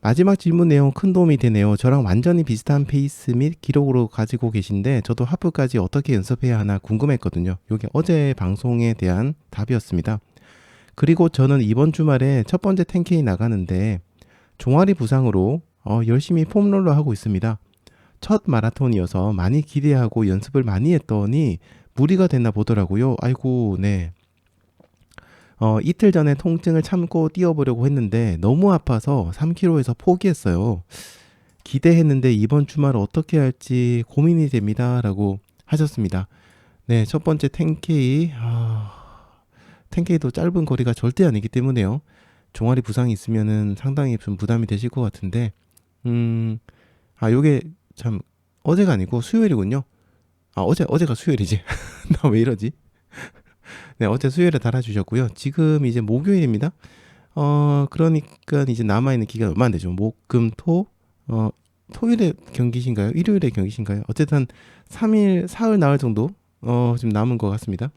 마지막 질문 내용 큰 도움이 되네요. 저랑 완전히 비슷한 페이스 및 기록으로 가지고 계신데 저도 하프까지 어떻게 연습해야 하나 궁금했거든요. 이게 어제 방송에 대한 답이었습니다. 그리고 저는 이번 주말에 첫 번째 10K 나가는데 종아리 부상으로 열심히 폼롤러 하고 있습니다. 첫 마라톤이어서 많이 기대하고 연습을 많이 했더니 무리가 됐나 보더라고요. 아이고, 네. 이틀 전에 통증을 참고 뛰어보려고 했는데 너무 아파서 3km에서 포기했어요. 기대했는데 이번 주말 어떻게 할지 고민이 됩니다. 라고 하셨습니다. 네, 첫 번째 10K. 10K도 짧은 거리가 절대 아니기 때문에요. 종아리 부상이 있으면은 상당히 좀 부담이 되실 것 같은데, 요게 참 어제가 아니고 수요일이군요. 어제가 수요일이지. 나 왜 이러지? 네, 어제 수요일에 달아주셨고요. 지금 이제 목요일입니다. 그러니까 이제 남아있는 기간 얼마 안 되죠. 목, 금, 토, 토요일에 경기신가요? 일요일에 경기신가요? 어쨌든 3일, 사흘, 나흘 정도, 지금 남은 것 같습니다.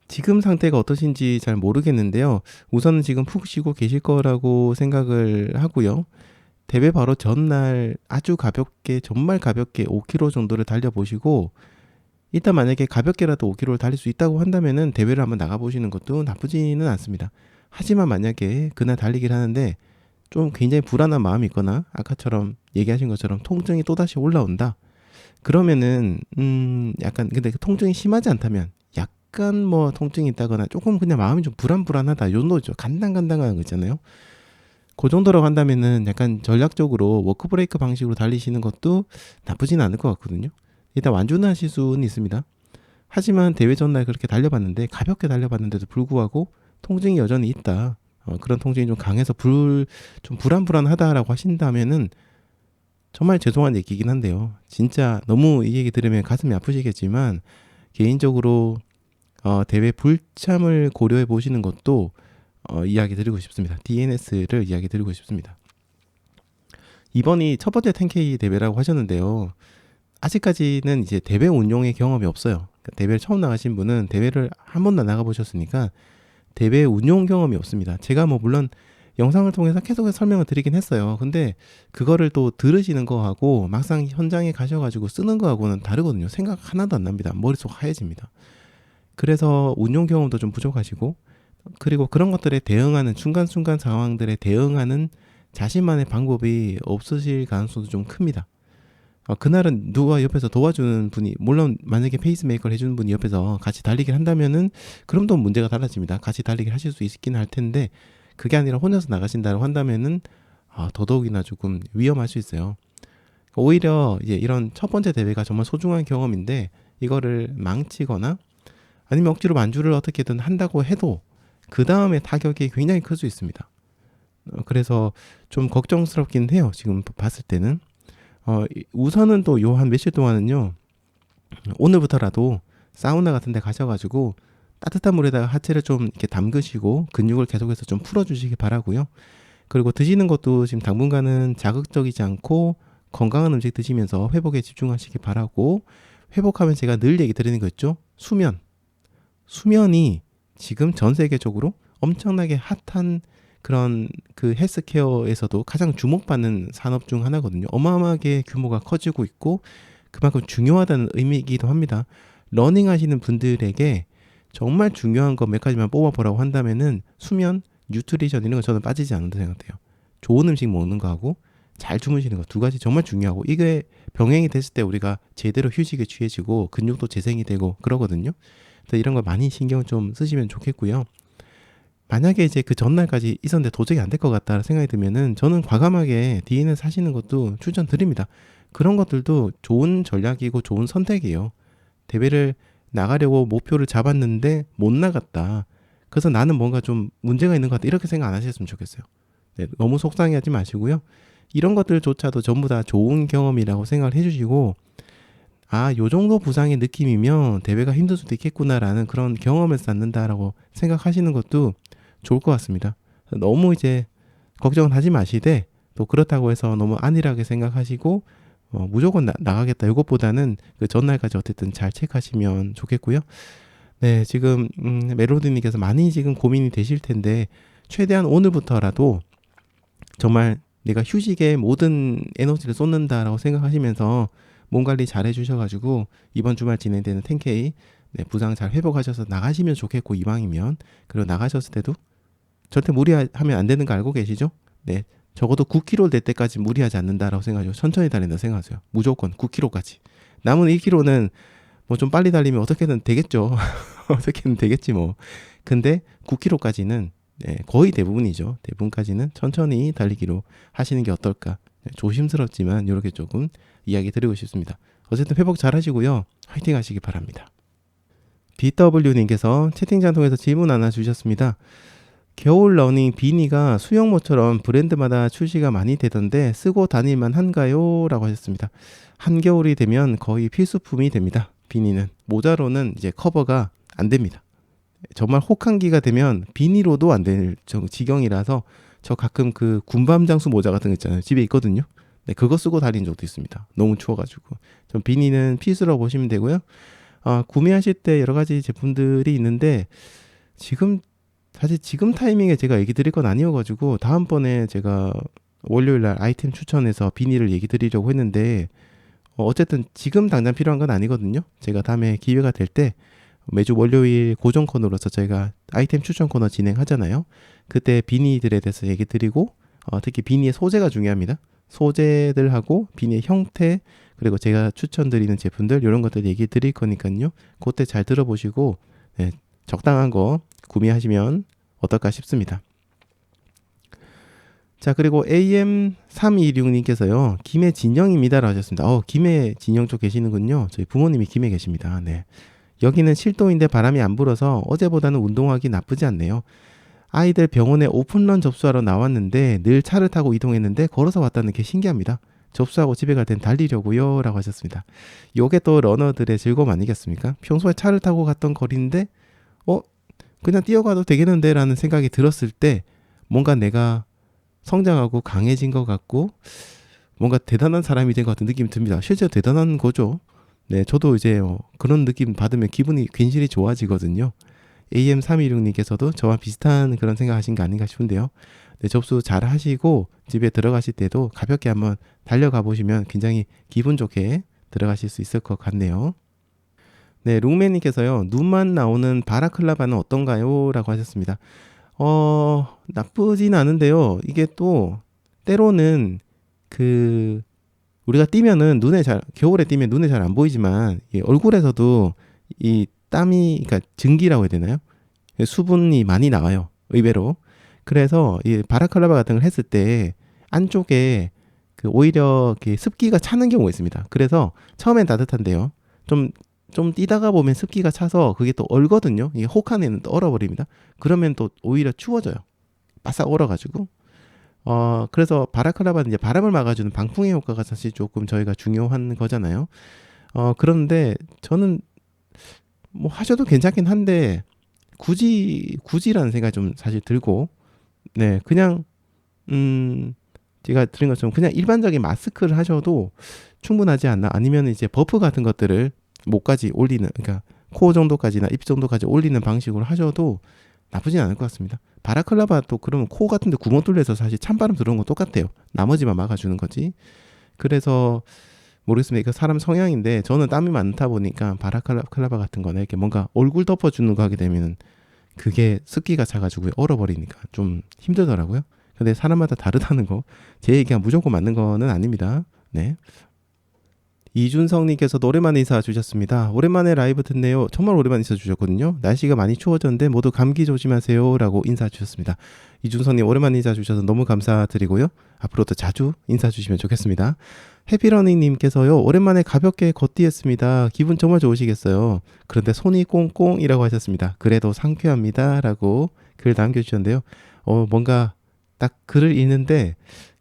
지금 상태가 어떠신지 잘 모르겠는데요. 우선은 지금 푹 쉬고 계실 거라고 생각을 하고요. 대회 바로 전날 아주 가볍게, 정말 가볍게 5km 정도를 달려보시고, 일단 만약에 가볍게라도 5km를 달릴 수 있다고 한다면은 대회를 한번 나가보시는 것도 나쁘지는 않습니다. 하지만 만약에 그날 달리기를 하는데 좀 굉장히 불안한 마음이 있거나 아까처럼 얘기하신 것처럼 통증이 또다시 올라온다. 그러면은 약간, 근데 통증이 심하지 않다면, 약간 뭐 통증이 있다거나 조금 그냥 마음이 좀 불안불안하다, 요 정도죠. 간당간당한 거 있잖아요. 그 정도라고 한다면은 약간 전략적으로 워크브레이크 방식으로 달리시는 것도 나쁘진 않을 것 같거든요. 일단 완주는 하실 수는 있습니다. 하지만 대회 전날 그렇게 달려봤는데, 가볍게 달려봤는데도 불구하고 통증이 여전히 있다. 그런 통증이 좀 강해서 좀 불안불안하다라고 하신다면은 정말 죄송한 얘기긴 한데요. 진짜 너무 이 얘기 들으면 가슴이 아프시겠지만 개인적으로 대회 불참을 고려해 보시는 것도 이야기 드리고 싶습니다. DNS를 이야기 드리고 싶습니다. 이번이 첫 번째 10K 대회라고 하셨는데요. 아직까지는 이제 대회 운용의 경험이 없어요. 그러니까 대회를 처음 나가신 분은 대회를 한 번도 안 나가보셨으니까 대회 운용 경험이 없습니다. 제가 뭐 물론 영상을 통해서 계속해서 설명을 드리긴 했어요. 근데 그거를 또 들으시는 거하고 막상 현장에 가셔가지고 쓰는 거하고는 다르거든요. 생각 하나도 안 납니다. 머릿속 하얘집니다. 그래서 운용 경험도 좀 부족하시고, 그리고 그런 것들에 대응하는 순간순간 상황들에 대응하는 자신만의 방법이 없으실 가능성도 좀 큽니다. 그날은 누가 옆에서 도와주는 분이, 물론 만약에 페이스메이커를 해주는 분이 옆에서 같이 달리기를 한다면은 그럼 또 문제가 달라집니다. 같이 달리기를 하실 수 있긴 할 텐데, 그게 아니라 혼자서 나가신다고 한다면은 더더욱이나 조금 위험할 수 있어요. 오히려 이제 이런 첫 번째 대회가 정말 소중한 경험인데 이거를 망치거나 아니면 억지로 만주를 어떻게든 한다고 해도 그 다음에 타격이 굉장히 클 수 있습니다. 그래서 좀 걱정스럽긴 해요. 지금 봤을 때는. 우선은 또 요 한 며칠 동안은요, 오늘부터라도 사우나 같은 데 가셔가지고 따뜻한 물에다가 하체를 좀 이렇게 담그시고 근육을 계속해서 좀 풀어주시기 바라고요. 그리고 드시는 것도 지금 당분간은 자극적이지 않고 건강한 음식 드시면서 회복에 집중하시기 바라고, 회복하면 제가 늘 얘기 드리는 거 있죠. 수면이 지금 전 세계적으로 엄청나게 핫한 그런 그 헬스케어에서도 가장 주목받는 산업 중 하나거든요. 어마어마하게 규모가 커지고 있고 그만큼 중요하다는 의미이기도 합니다. 러닝 하시는 분들에게 정말 중요한 거 몇 가지만 뽑아보라고 한다면은 수면, 뉴트리션 이런 거 저는 빠지지 않는다 생각해요. 좋은 음식 먹는 거하고 잘 주무시는 거 두 가지 정말 중요하고, 이게 병행이 됐을 때 우리가 제대로 휴식에 취해지고 근육도 재생이 되고 그러거든요. 그래서 이런 거 많이 신경 좀 쓰시면 좋겠고요. 만약에 이제 그 전날까지 있었는데 도저히 안 될 것 같다 생각이 들면은 저는 과감하게 DNS 하시는 것도 추천드립니다. 그런 것들도 좋은 전략이고 좋은 선택이에요. 대회를 나가려고 목표를 잡았는데 못 나갔다. 그래서 나는 뭔가 좀 문제가 있는 것 같다. 이렇게 생각 안 하셨으면 좋겠어요. 네, 너무 속상해하지 마시고요. 이런 것들조차도 전부 다 좋은 경험이라고 생각을 해주시고, 요 정도 부상의 느낌이면 대회가 힘들 수도 있겠구나라는 그런 경험을 쌓는다라고 생각하시는 것도 좋을 것 같습니다. 너무 이제 걱정은 하지 마시되, 또 그렇다고 해서 너무 안일하게 생각하시고 무조건 나가겠다 이것보다는 그 전날까지 어쨌든 잘 체크하시면 좋겠고요. 네, 지금 멜로디님께서 많이 지금 고민이 되실 텐데 최대한 오늘부터라도 정말 내가 휴식에 모든 에너지를 쏟는다라고 생각하시면서 몸 관리 잘 해주셔가지고 이번 주말 진행되는 10K 부상 잘 회복하셔서 나가시면 좋겠고, 이왕이면. 그리고 나가셨을 때도 절대 무리하면 안 되는 거 알고 계시죠? 네, 적어도 9km 될 때까지 무리하지 않는다라고 생각하시고 천천히 달린다 생각하세요. 무조건 9km까지. 남은 1km는 뭐 좀 빨리 달리면 어떻게든 되겠죠. 어떻게든 되겠지 뭐. 근데 9km까지는 거의 대부분이죠. 대부분까지는 천천히 달리기로 하시는 게 어떨까. 조심스럽지만 이렇게 조금 이야기 드리고 싶습니다. 어쨌든 회복 잘 하시고요. 화이팅 하시기 바랍니다. BW님께서 채팅창 통해서 질문 하나 주셨습니다. 겨울 러닝 비니가 수영모처럼 브랜드마다 출시가 많이 되던데 쓰고 다닐만 한가요? 라고 하셨습니다. 한겨울이 되면 거의 필수품이 됩니다. 비니는. 모자로는 이제 커버가 안 됩니다. 정말 혹한기가 되면 비니로도 안 될 지경이라서 저 가끔 그 군밤장수 모자 같은 거 있잖아요. 집에 있거든요. 네, 그거 쓰고 다닌 적도 있습니다. 너무 추워가지고. 전 비니는 필수라고 보시면 되고요. 구매하실 때 여러 가지 제품들이 있는데 사실 지금 타이밍에 제가 얘기 드릴 건 아니어가지고 다음번에 제가 월요일날 아이템 추천해서 비니를 얘기 드리려고 했는데 어쨌든 지금 당장 필요한 건 아니거든요. 제가 다음에 기회가 될 때 매주 월요일 고정 코너로서 저희가 아이템 추천 코너 진행하잖아요. 그때 비니들에 대해서 얘기 드리고 특히 비니의 소재가 중요합니다. 소재들하고 비니의 형태, 그리고 제가 추천드리는 제품들 이런 것들 얘기 드릴 거니까요. 그때 잘 들어보시고 적당한 거 구매하시면 어떨까 싶습니다. 자, 그리고 AM326님께서요. 김해 진영입니다라고 하셨습니다. 김해 진영 쪽 계시는군요. 저희 부모님이 김해 계십니다. 네. 여기는 실도인데 바람이 안 불어서 어제보다는 운동하기 나쁘지 않네요. 아이들 병원에 오픈런 접수하러 나왔는데 늘 차를 타고 이동했는데 걸어서 왔다는 게 신기합니다. 접수하고 집에 갈 땐 달리려고요 라고 하셨습니다. 요게 또 러너들의 즐거움 아니겠습니까? 평소에 차를 타고 갔던 거리인데 그냥 뛰어가도 되겠는데 라는 생각이 들었을 때 뭔가 내가 성장하고 강해진 것 같고 뭔가 대단한 사람이 된 것 같은 느낌이 듭니다. 실제로 대단한 거죠. 네, 저도 이제 그런 느낌 받으면 기분이 괜시리 좋아지거든요. AM316님께서도 저와 비슷한 그런 생각하신 거 아닌가 싶은데요. 네, 접수 잘 하시고 집에 들어가실 때도 가볍게 한번 달려가 보시면 굉장히 기분 좋게 들어가실 수 있을 것 같네요. 네, 롱맨님께서요. 눈만 나오는 바라클라바는 어떤가요? 라고 하셨습니다. 나쁘진 않은데요. 이게 또 때로는 우리가 뛰면은 겨울에 뛰면 눈에 잘 안 보이지만 얼굴에서도 이 땀이, 그러니까 증기라고 해야 되나요? 수분이 많이 나와요. 의외로. 그래서 이 바라클라바 같은 걸 했을 때 안쪽에 오히려 습기가 차는 경우가 있습니다. 그래서 처음엔 따뜻한데요. 좀 뛰다가 보면 습기가 차서 그게 또 얼거든요. 이게 혹한에는 또 얼어버립니다. 그러면 또 오히려 추워져요. 바싹 얼어가지고. 그래서 바라클라바는 이제 바람을 막아주는 방풍의 효과가 사실 조금 저희가 중요한 거잖아요. 그런데 저는 뭐 하셔도 괜찮긴 한데 굳이라는 생각이 좀 사실 들고, 네, 그냥 제가 드린 것처럼 그냥 일반적인 마스크를 하셔도 충분하지 않나? 아니면 이제 버프 같은 것들을 목까지 올리는, 그러니까 코 정도까지나 입 정도까지 올리는 방식으로 하셔도 나쁘진 않을 것 같습니다. 바라클라바 또 그러면 코 같은데 구멍 뚫려서 사실 찬바람 들어오는 거 똑같아요. 나머지만 막아주는 거지. 그래서 모르겠습니다. 이거 사람 성향인데 저는 땀이 많다 보니까 바라클라바 같은 거는 이렇게 뭔가 얼굴 덮어주는 거 하게 되면 그게 습기가 차가지고 얼어버리니까 좀 힘들더라고요. 근데 사람마다 다르다는 거, 제 얘기가 무조건 맞는 거는 아닙니다. 네. 이준성님께서도 오랜만에 인사 주셨습니다. 오랜만에 라이브 듣네요. 정말 오랜만에 인사 주셨거든요. 날씨가 많이 추워졌는데 모두 감기 조심하세요 라고 인사 주셨습니다. 이준성님 오랜만에 인사 주셔서 너무 감사드리고요. 앞으로도 자주 인사 주시면 좋겠습니다. 해피러닝님께서요. 오랜만에 가볍게 걷기했습니다. 기분 정말 좋으시겠어요. 그런데 손이 꽁꽁이라고 하셨습니다. 그래도 상쾌합니다 라고 글 남겨주셨는데요. 뭔가 딱 글을 읽는데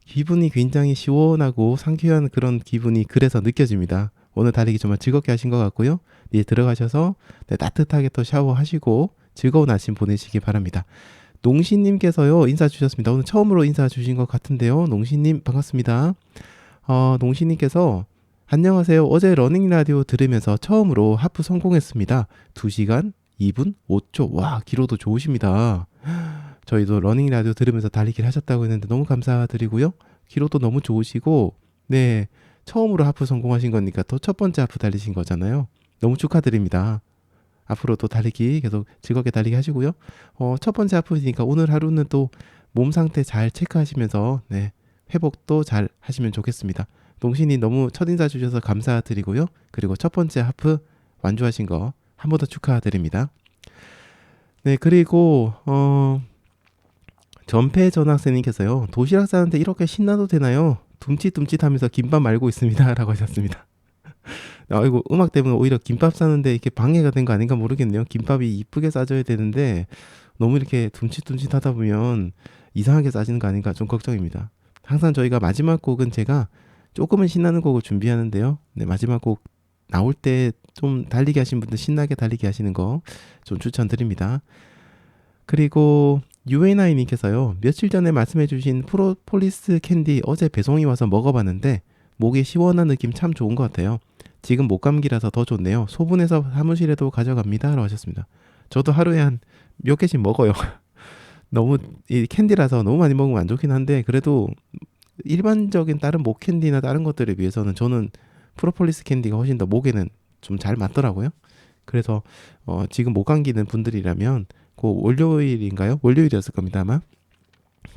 기분이 굉장히 시원하고 상쾌한 그런 기분이 글에서 느껴집니다. 오늘 달리기 정말 즐겁게 하신 것 같고요. 이제 들어가셔서 따뜻하게 또 샤워하시고 즐거운 아침 보내시기 바랍니다. 농신님께서요 인사 주셨습니다. 오늘 처음으로 인사 주신 것 같은데요. 농신님 반갑습니다. 농신님께서 안녕하세요. 어제 러닝 라디오 들으면서 처음으로 하프 성공했습니다. 2시간 2분 5초. 와, 기록도 좋으십니다. 저희도 러닝 라디오 들으면서 달리기를 하셨다고 했는데 너무 감사드리고요. 기록도 너무 좋으시고, 네, 처음으로 하프 성공하신 거니까 또 첫 번째 하프 달리신 거잖아요. 너무 축하드립니다. 앞으로도 달리기 계속 즐겁게 달리기 하시고요. 첫 번째 하프니까 오늘 하루는 또 몸 상태 잘 체크하시면서 네, 회복도 잘 하시면 좋겠습니다. 농신이 너무 첫인사 주셔서 감사드리고요. 그리고 첫 번째 하프 완주하신 거 한 번 더 축하드립니다. 네, 그리고 전패 전학생님께서요. 도시락 싸는데 이렇게 신나도 되나요? 둠칫둠칫하면서 김밥 말고 있습니다 라고 하셨습니다. 아이고, 음악 때문에 오히려 김밥 싸는데 이렇게 방해가 된 거 아닌가 모르겠네요. 김밥이 이쁘게 싸져야 되는데 너무 이렇게 둠칫둠칫 하다 보면 이상하게 싸지는 거 아닌가 좀 걱정입니다. 항상 저희가 마지막 곡은 제가 조금은 신나는 곡을 준비하는데요. 네, 마지막 곡 나올 때 좀 달리기 하신 분들 신나게 달리기 하시는 거 좀 추천드립니다. 그리고 UNI님께서요. 며칠 전에 말씀해주신 프로폴리스 캔디 어제 배송이 와서 먹어봤는데 목이 시원한 느낌 참 좋은 것 같아요. 지금 목감기라서 더 좋네요. 소분해서 사무실에도 가져갑니다 라고 하셨습니다. 저도 하루에 한 몇 개씩 먹어요. 너무 이 캔디라서 너무 많이 먹으면 안 좋긴 한데 그래도 일반적인 다른 목 캔디나 다른 것들에 비해서는 저는 프로폴리스 캔디가 훨씬 더 목에는 좀 잘 맞더라고요. 그래서 지금 목 감기는 분들이라면 그 월요일인가요? 월요일이었을 겁니다 아마.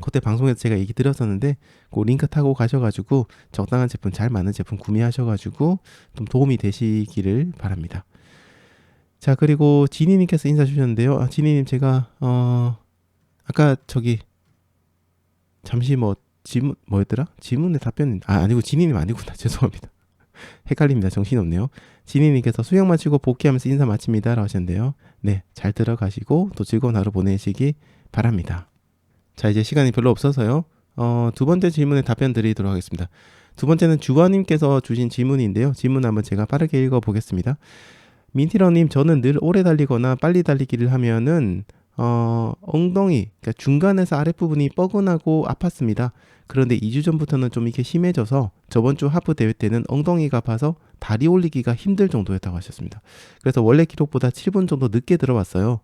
그때 방송에서 제가 얘기 드렸었는데 그 링크 타고 가셔가지고 적당한 제품, 잘 맞는 제품 구매하셔가지고 좀 도움이 되시기를 바랍니다. 자, 그리고 지니님께서 인사 주셨는데요. 지니님 제가 아까 잠시 질문 뭐였더라? 질문에 답변 아니고 지니님 아니구나. 죄송합니다. 헷갈립니다. 정신없네요. 지니님께서 수영 마치고 복귀하면서 인사 마칩니다 라고 하셨는데요. 네, 잘 들어가시고 또 즐거운 하루 보내시기 바랍니다. 자, 이제 시간이 별로 없어서요. 두 번째 질문에 답변 드리도록 하겠습니다. 두 번째는 주원님께서 주신 질문인데요. 질문 한번 제가 빠르게 읽어보겠습니다. 민티러님, 저는 늘 오래 달리거나 빨리 달리기를 하면은 엉덩이, 그러니까 중간에서 아랫부분이 뻐근하고 아팠습니다. 그런데 2주 전부터는 좀 이렇게 심해져서 저번 주 하프 대회 때는 엉덩이가 아파서 다리 올리기가 힘들 정도였다고 하셨습니다. 그래서 원래 기록보다 7분 정도 늦게 들어왔어요.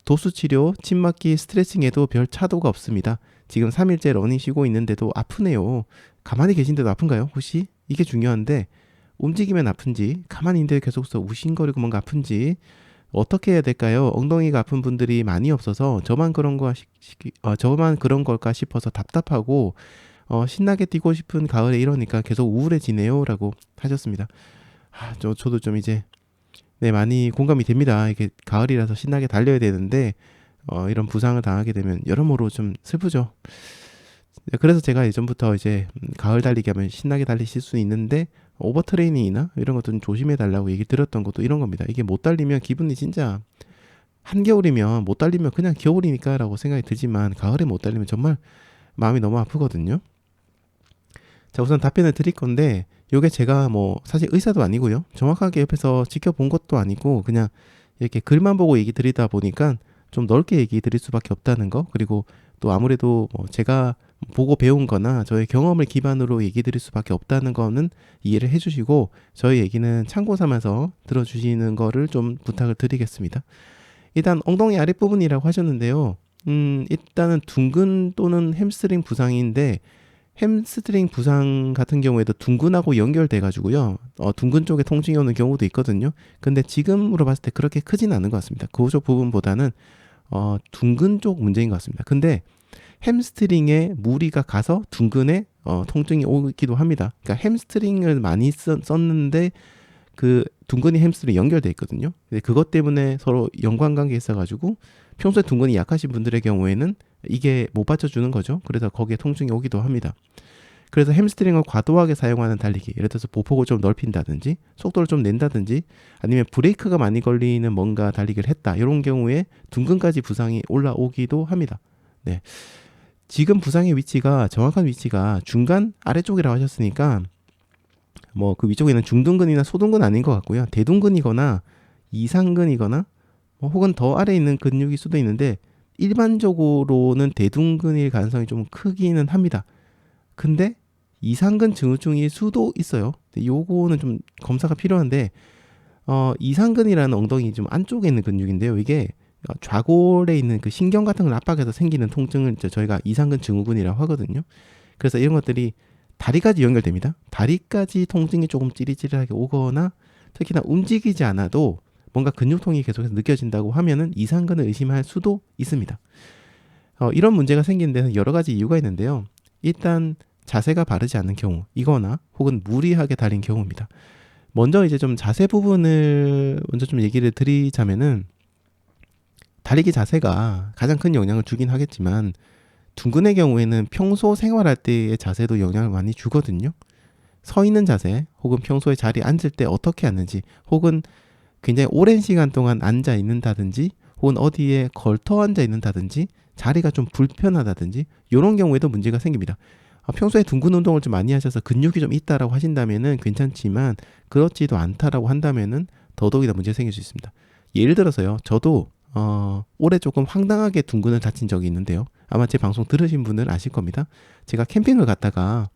도수 치료, 침 맞기, 스트레칭에도 별 차도가 없습니다. 지금 3일째 러닝 쉬고 있는데도 아프네요. 가만히 계신데도 아픈가요? 혹시? 이게 중요한데 움직이면 아픈지, 가만히 있는데 계속해서 우신거리고 뭔가 아픈지 어떻게 해야 될까요? 엉덩이가 아픈 분들이 많이 없어서 저만 그런 걸까 싶어서 답답하고 신나게 뛰고 싶은 가을에 이러니까 계속 우울해지네요. 라고 하셨습니다. 저도 좀 이제 많이 공감이 됩니다. 이게 가을이라서 신나게 달려야 되는데 이런 부상을 당하게 되면 여러모로 좀 슬프죠. 그래서 제가 예전부터 이제 가을 달리기 하면 신나게 달리실 수 있는데 오버트레이닝이나 이런 것도 좀 조심해 달라고 얘기 드렸던 것도 이런 겁니다. 이게 못 달리면 기분이 진짜 한겨울이면 못 달리면 그냥 겨울이니까 라고 생각이 들지만 가을에 못 달리면 정말 마음이 너무 아프거든요. 자, 우선 답변을 드릴 건데 요게 제가 뭐 사실 의사도 아니고요. 정확하게 옆에서 지켜본 것도 아니고 그냥 이렇게 글만 보고 얘기 드리다 보니까 좀 넓게 얘기 드릴 수밖에 없다는 거. 그리고 또 아무래도 뭐 제가 보고 배운 거나 저의 경험을 기반으로 얘기 드릴 수밖에 없다는 거는 이해를 해주시고 저희 얘기는 참고 삼아서 들어주시는 거를 좀 부탁을 드리겠습니다. 일단 엉덩이 아랫부분이라고 하셨는데요. 일단은 둔근 또는 햄스트링 부상인데 햄스트링 부상 같은 경우에도 둔근하고 연결돼 가지고요. 둔근 쪽에 통증이 오는 경우도 있거든요. 근데 지금으로 봤을 때 그렇게 크진 않은 것 같습니다. 그쪽 부분보다는 둔근 쪽 문제인 것 같습니다. 근데 햄스트링에 무리가 가서 둔근에 통증이 오기도 합니다. 그러니까 햄스트링을 많이 썼는데 그 둔근이 햄스트링 연결돼 있거든요. 근데 그것 때문에 서로 연관관계가 있어가지고 평소에 둔근이 약하신 분들의 경우에는 이게 못 받쳐주는 거죠. 그래서 거기에 통증이 오기도 합니다. 그래서 햄스트링을 과도하게 사용하는 달리기, 예를 들어서 보폭을 좀 넓힌다든지 속도를 좀 낸다든지 아니면 브레이크가 많이 걸리는 뭔가 달리기를 했다, 이런 경우에 둔근까지 부상이 올라오기도 합니다. 네, 지금 부상의 위치가, 정확한 위치가 중간 아래쪽이라고 하셨으니까 뭐 그 위쪽에 있는 중둔근이나 소둔근 아닌 것 같고요. 대둔근이거나 이상근이거나 혹은 더 아래에 있는 근육일 수도 있는데 일반적으로는 대둔근일 가능성이 좀 크기는 합니다. 근데 이상근 증후증일 수도 있어요. 요거는 좀 검사가 필요한데 이상근이라는 엉덩이 좀 안쪽에 있는 근육인데요. 이게 좌골에 있는 그 신경 같은 걸 압박해서 생기는 통증을 저희가 이상근 증후군이라고 하거든요. 그래서 이런 것들이 다리까지 연결됩니다. 다리까지 통증이 조금 찌릿찌릿하게 오거나 특히나 움직이지 않아도 뭔가 근육통이 계속해서 느껴진다고 하면은 이상근을 의심할 수도 있습니다. 이런 문제가 생기는 데는 여러 가지 이유가 있는데요. 일단 자세가 바르지 않는 경우, 이거나 혹은 무리하게 달린 경우입니다. 먼저 이제 좀 자세 부분을 먼저 좀 얘기를 드리자면은 달리기 자세가 가장 큰 영향을 주긴 하겠지만 둔근의 경우에는 평소 생활할 때의 자세도 영향을 많이 주거든요. 서 있는 자세 혹은 평소에 자리에 앉을 때 어떻게 앉는지, 혹은 굉장히 오랜 시간 동안 앉아 있는다든지 혹은 어디에 걸터 앉아 있는다든지 자리가 좀 불편하다든지 이런 경우에도 문제가 생깁니다. 평소에 둔근 운동을 좀 많이 하셔서 근육이 좀 있다라고 하신다면은 괜찮지만 그렇지도 않다라고 한다면은 더더욱이나 문제가 생길 수 있습니다. 예를 들어서요. 저도 올해 조금 황당하게 둔근을 다친 적이 있는데요. 아마 제 방송 들으신 분은 아실 겁니다. 제가 캠핑을 갔다가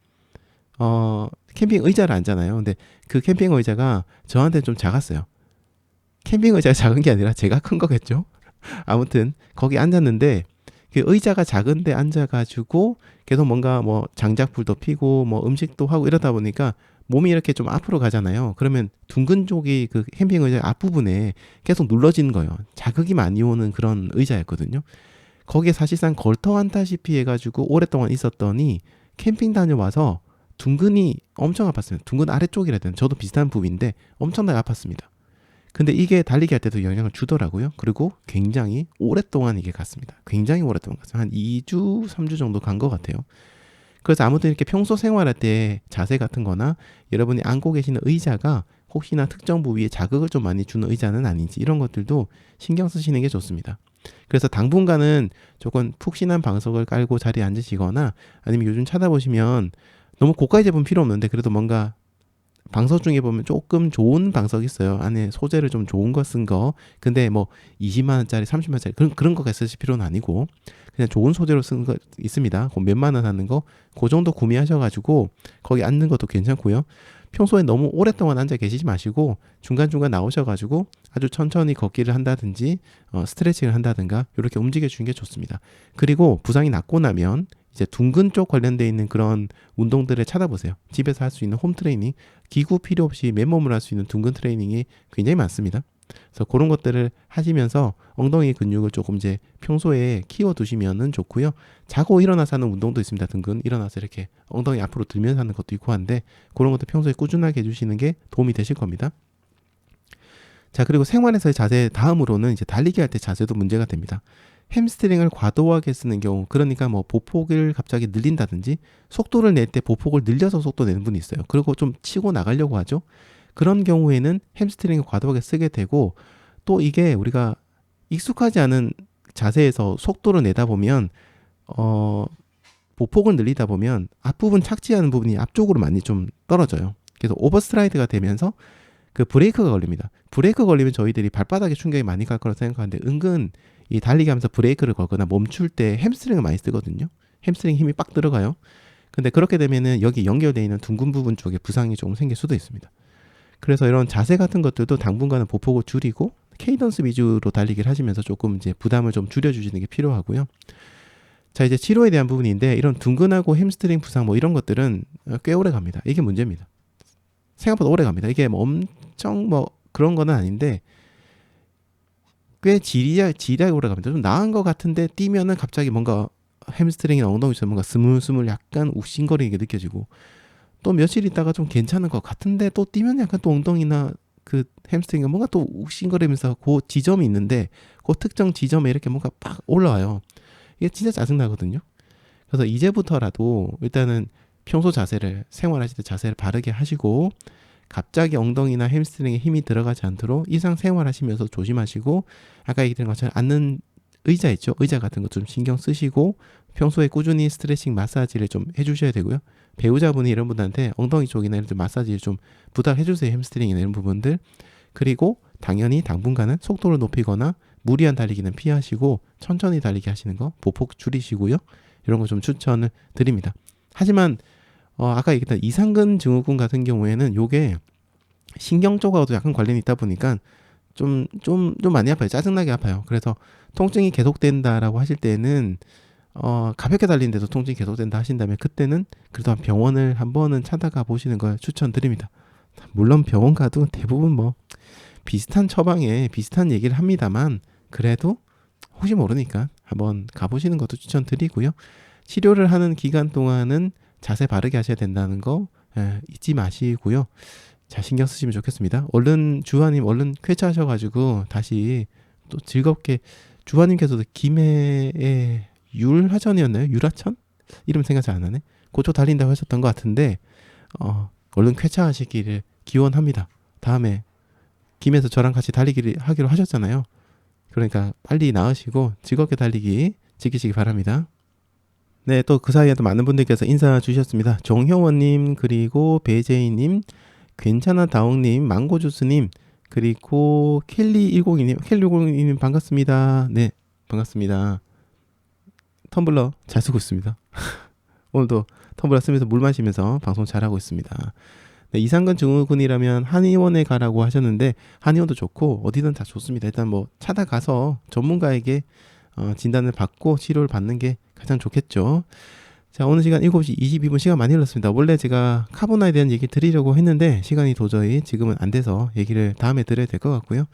캠핑 의자를 앉잖아요. 근데 그 캠핑 의자가 저한테 좀 작았어요. 캠핑 의자가 작은 게 아니라 제가 큰 거겠죠. 아무튼 거기 앉았는데 그 의자가 작은데 앉아가지고 계속 뭔가 뭐 장작불도 피고 뭐 음식도 하고 이러다 보니까 몸이 이렇게 좀 앞으로 가잖아요. 그러면 둔근 쪽이 그 캠핑 의자 앞부분에 계속 눌러지는 거예요. 자극이 많이 오는 그런 의자였거든요. 거기에 사실상 걸터 앉다시피 해가지고 오랫동안 있었더니 캠핑 다녀와서 둔근이 엄청 아팠습니다. 둔근 아래쪽이라 해야 되나? 저도 비슷한 부위인데 엄청나게 아팠습니다. 근데 이게 달리기 할 때도 영향을 주더라고요. 그리고 굉장히 오랫동안 이게 갔습니다. 굉장히 오랫동안 갔어요. 한 2주, 3주 정도 간 것 같아요. 그래서 아무튼 이렇게 평소 생활할 때 자세 같은 거나 여러분이 앉고 계시는 의자가 혹시나 특정 부위에 자극을 좀 많이 주는 의자는 아닌지 이런 것들도 신경 쓰시는 게 좋습니다. 그래서 당분간은 조금 푹신한 방석을 깔고 자리에 앉으시거나 아니면 요즘 찾아보시면 너무 고가의 제품 필요 없는데 그래도 뭔가 방석 중에 보면 조금 좋은 방석이 있어요. 안에 소재를 좀 좋은 거 쓴 거. 근데 뭐 20만 원짜리, 30만 원짜리 그런 거가 쓰실 필요는 아니고 그냥 좋은 소재로 쓴 거 있습니다. 그 몇만 원 하는 거. 그 정도 구매하셔가지고 거기 앉는 것도 괜찮고요. 평소에 너무 오랫동안 앉아 계시지 마시고 중간중간 나오셔가지고 아주 천천히 걷기를 한다든지 스트레칭을 한다든가 이렇게 움직여 주는 게 좋습니다. 그리고 부상이 낫고 나면 이제 둥근 쪽 관련돼 있는 그런 운동들을 찾아보세요. 집에서 할 수 있는 홈 트레이닝, 기구 필요 없이 맨몸으로 할 수 있는 둥근 트레이닝이 굉장히 많습니다. 그래서 그런 것들을 하시면서 엉덩이 근육을 조금 이제 평소에 키워 두시면은 좋고요. 자고 일어나서 하는 운동도 있습니다. 둥근 일어나서 이렇게 엉덩이 앞으로 들면서 하는 것도 있고 한데 그런 것도 평소에 꾸준하게 해주시는 게 도움이 되실 겁니다. 자, 그리고 생활에서의 자세 다음으로는 이제 달리기 할 때 자세도 문제가 됩니다. 햄스트링을 과도하게 쓰는 경우, 그러니까 뭐 보폭을 갑자기 늘린다든지 속도를 낼 때 보폭을 늘려서 속도 내는 분이 있어요. 그리고 좀 치고 나가려고 하죠. 그런 경우에는 햄스트링을 과도하게 쓰게 되고 또 이게 우리가 익숙하지 않은 자세에서 속도를 내다 보면 보폭을 늘리다 보면 앞부분 착지하는 부분이 앞쪽으로 많이 좀 떨어져요. 그래서 오버스트라이드가 되면서 그 브레이크가 걸립니다. 브레이크 걸리면 저희들이 발바닥에 충격이 많이 갈 거라 생각하는데 은근 이 달리기 하면서 브레이크를 걸거나 멈출 때 햄스트링을 많이 쓰거든요. 햄스트링 힘이 빡 들어가요. 근데 그렇게 되면은 여기 연결되어 있는 둥근 부분 쪽에 부상이 조금 생길 수도 있습니다. 그래서 이런 자세 같은 것들도 당분간은 보폭을 줄이고 케이던스 위주로 달리기를 하시면서 조금 이제 부담을 좀 줄여주시는 게 필요하고요. 자, 이제 치료에 대한 부분인데 이런 둥근하고 햄스트링 부상 뭐 이런 것들은 꽤 오래 갑니다. 이게 문제입니다. 생각보다 오래 갑니다. 이게 뭐 엄청 뭐 그런 거는 아닌데 꽤 지리하게 오래 갑니다. 좀 나은 것 같은데 뛰면은 갑자기 뭔가 햄스트링이나 엉덩이에서 뭔가 스물스물 약간 욱신거리게 느껴지고 또 며칠 있다가 좀 괜찮은 것 같은데 또 뛰면 약간 또 엉덩이나 그 햄스트링이 뭔가 또 욱신거리면서 그 지점이 있는데 그 특정 지점에 이렇게 뭔가 빡 올라와요. 이게 진짜 짜증나거든요. 그래서 이제부터라도 일단은 평소 자세를 생활하실 때 자세를 바르게 하시고 갑자기 엉덩이나 햄스트링에 힘이 들어가지 않도록 일상생활 하시면서 조심하시고 아까 얘기드린 것처럼 앉는 의자 있죠. 의자 같은 거 좀 신경 쓰시고 평소에 꾸준히 스트레칭 마사지를 좀 해주셔야 되고요. 배우자분이 이런 분한테 엉덩이 쪽이나 이런 데 마사지를 좀 부탁해주세요. 햄스트링이나 이런 부분들. 그리고 당연히 당분간은 속도를 높이거나 무리한 달리기는 피하시고 천천히 달리기 하시는 거 보폭 줄이시고요. 이런 거 좀 추천을 드립니다. 하지만 아까 얘기했던 이상근 증후군 같은 경우에는 요게 신경 쪽하고도 약간 관련이 있다 보니까 좀 많이 아파요. 짜증나게 아파요. 그래서 통증이 계속된다라고 하실 때는 가볍게 달리는데도 통증이 계속된다 하신다면 그때는 그래도 병원을 한 번은 찾아가 보시는 걸 추천드립니다. 물론 병원 가도 대부분 뭐 비슷한 처방에 비슷한 얘기를 합니다만 그래도 혹시 모르니까 한번 가보시는 것도 추천드리고요. 치료를 하는 기간 동안은 자세 바르게 하셔야 된다는 거 잊지 마시고요. 자, 신경 쓰시면 좋겠습니다. 얼른 주하님 얼른 쾌차하셔가지고 다시 또 즐겁게 주하님께서도 김해의 율하천이었나요? 율하천? 이름 생각 잘 안 나네. 그쪽 달린다고 하셨던 것 같은데 얼른 쾌차하시기를 기원합니다. 다음에 김해에서 저랑 같이 달리기를 하기로 하셨잖아요. 그러니까 빨리 나으시고 즐겁게 달리기 지키시기 바랍니다. 네, 또 그 사이에도 많은 분들께서 인사 주셨습니다. 정효원님, 그리고 배제이님, 괜찮아 다옹님, 망고주스님, 그리고 켈리102님 반갑습니다. 네, 반갑습니다. 텀블러 잘 쓰고 있습니다. 오늘도 텀블러 쓰면서 물 마시면서 방송 잘하고 있습니다. 네, 이상근 증후군이라면 한의원에 가라고 하셨는데 한의원도 좋고 어디든 다 좋습니다. 일단 뭐 찾아가서 전문가에게 진단을 받고 치료를 받는 게 가장 좋겠죠. 자, 오늘 시간 7시 22분 시간 많이 흘렀습니다. 원래 제가 카보나에 대한 얘기 드리려고 했는데 시간이 도저히 지금은 안 돼서 얘기를 다음에 드려야 될 것 같고요.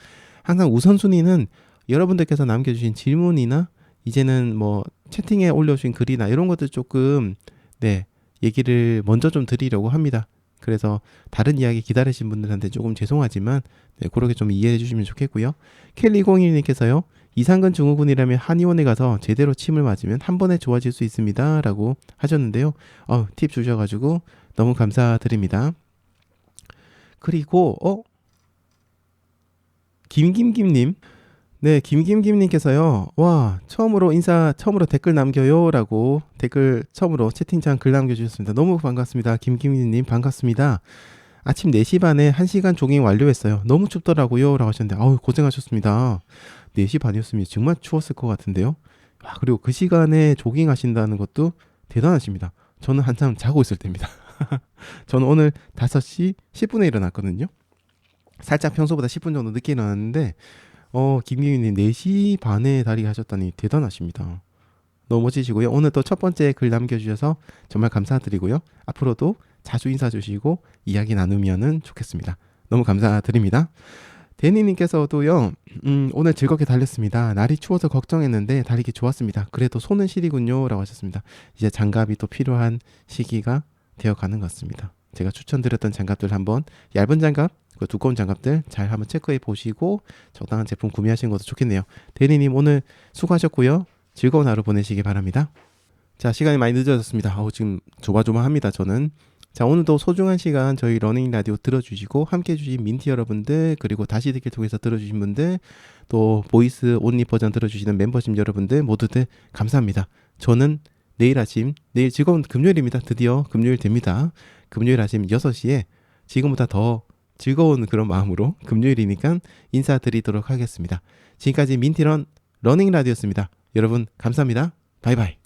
항상 우선순위는 여러분들께서 남겨주신 질문이나 이제는 뭐 채팅에 올려주신 글이나 이런 것들 조금 얘기를 먼저 좀 드리려고 합니다. 그래서 다른 이야기 기다리신 분들한테 조금 죄송하지만 그렇게 좀 이해해 주시면 좋겠고요. 켈리01님께서요. 이상근 증후군이라면 한의원에 가서 제대로 침을 맞으면 한 번에 좋아질 수 있습니다. 라고 하셨는데요. 팁 주셔가지고 너무 감사드립니다. 그리고 김김김님 네, 김김김님께서요. 와, 처음으로 댓글 남겨요라고 댓글 처음으로 채팅창 글 남겨주셨습니다. 너무 반갑습니다. 김김김님 반갑습니다. 아침 4시 반에 1시간 조깅 완료했어요. 너무 춥더라고요. 라고 하셨는데, 아우, 고생하셨습니다. 4시 반이었으면 정말 추웠을 것 같은데요. 와, 그리고 그 시간에 조깅 하신다는 것도 대단하십니다. 저는 한참 자고 있을 때입니다. 저는 오늘 5시 10분에 일어났거든요. 살짝 평소보다 10분 정도 늦게 일어났는데, 김기윤님 4시 반에 달리기 하셨다니 대단하십니다. 너무 멋지시고요. 오늘 또 첫 번째 글 남겨주셔서 정말 감사드리고요. 앞으로도 자주 인사 주시고 이야기 나누면 좋겠습니다. 너무 감사드립니다. 데니님께서도요. 오늘 즐겁게 달렸습니다. 날이 추워서 걱정했는데 달리기 좋았습니다. 그래도 손은 시리군요. 라고 하셨습니다. 이제 장갑이 또 필요한 시기가 되어가는 것 같습니다. 제가 추천드렸던 장갑들 한번 얇은 장갑, 그 두꺼운 장갑들 잘 한번 체크해 보시고 적당한 제품 구매하시는 것도 좋겠네요. 데니님 오늘 수고하셨고요. 즐거운 하루 보내시기 바랍니다. 자, 시간이 많이 늦어졌습니다. 지금 조마조마합니다. 저는. 자, 오늘도 소중한 시간 저희 러닝 라디오 들어주시고 함께 해주신 민티 여러분들, 그리고 다시 듣기를 통해서 들어주신 분들, 또 보이스 온리 버전 들어주시는 멤버십 여러분들 모두들 감사합니다. 저는 내일 즐거운 금요일입니다. 드디어 금요일 됩니다. 금요일 아침 6시에 지금보다 더 즐거운 그런 마음으로 금요일이니까 인사드리도록 하겠습니다. 지금까지 민티런 러닝 라디오였습니다. 여러분 감사합니다. 바이바이.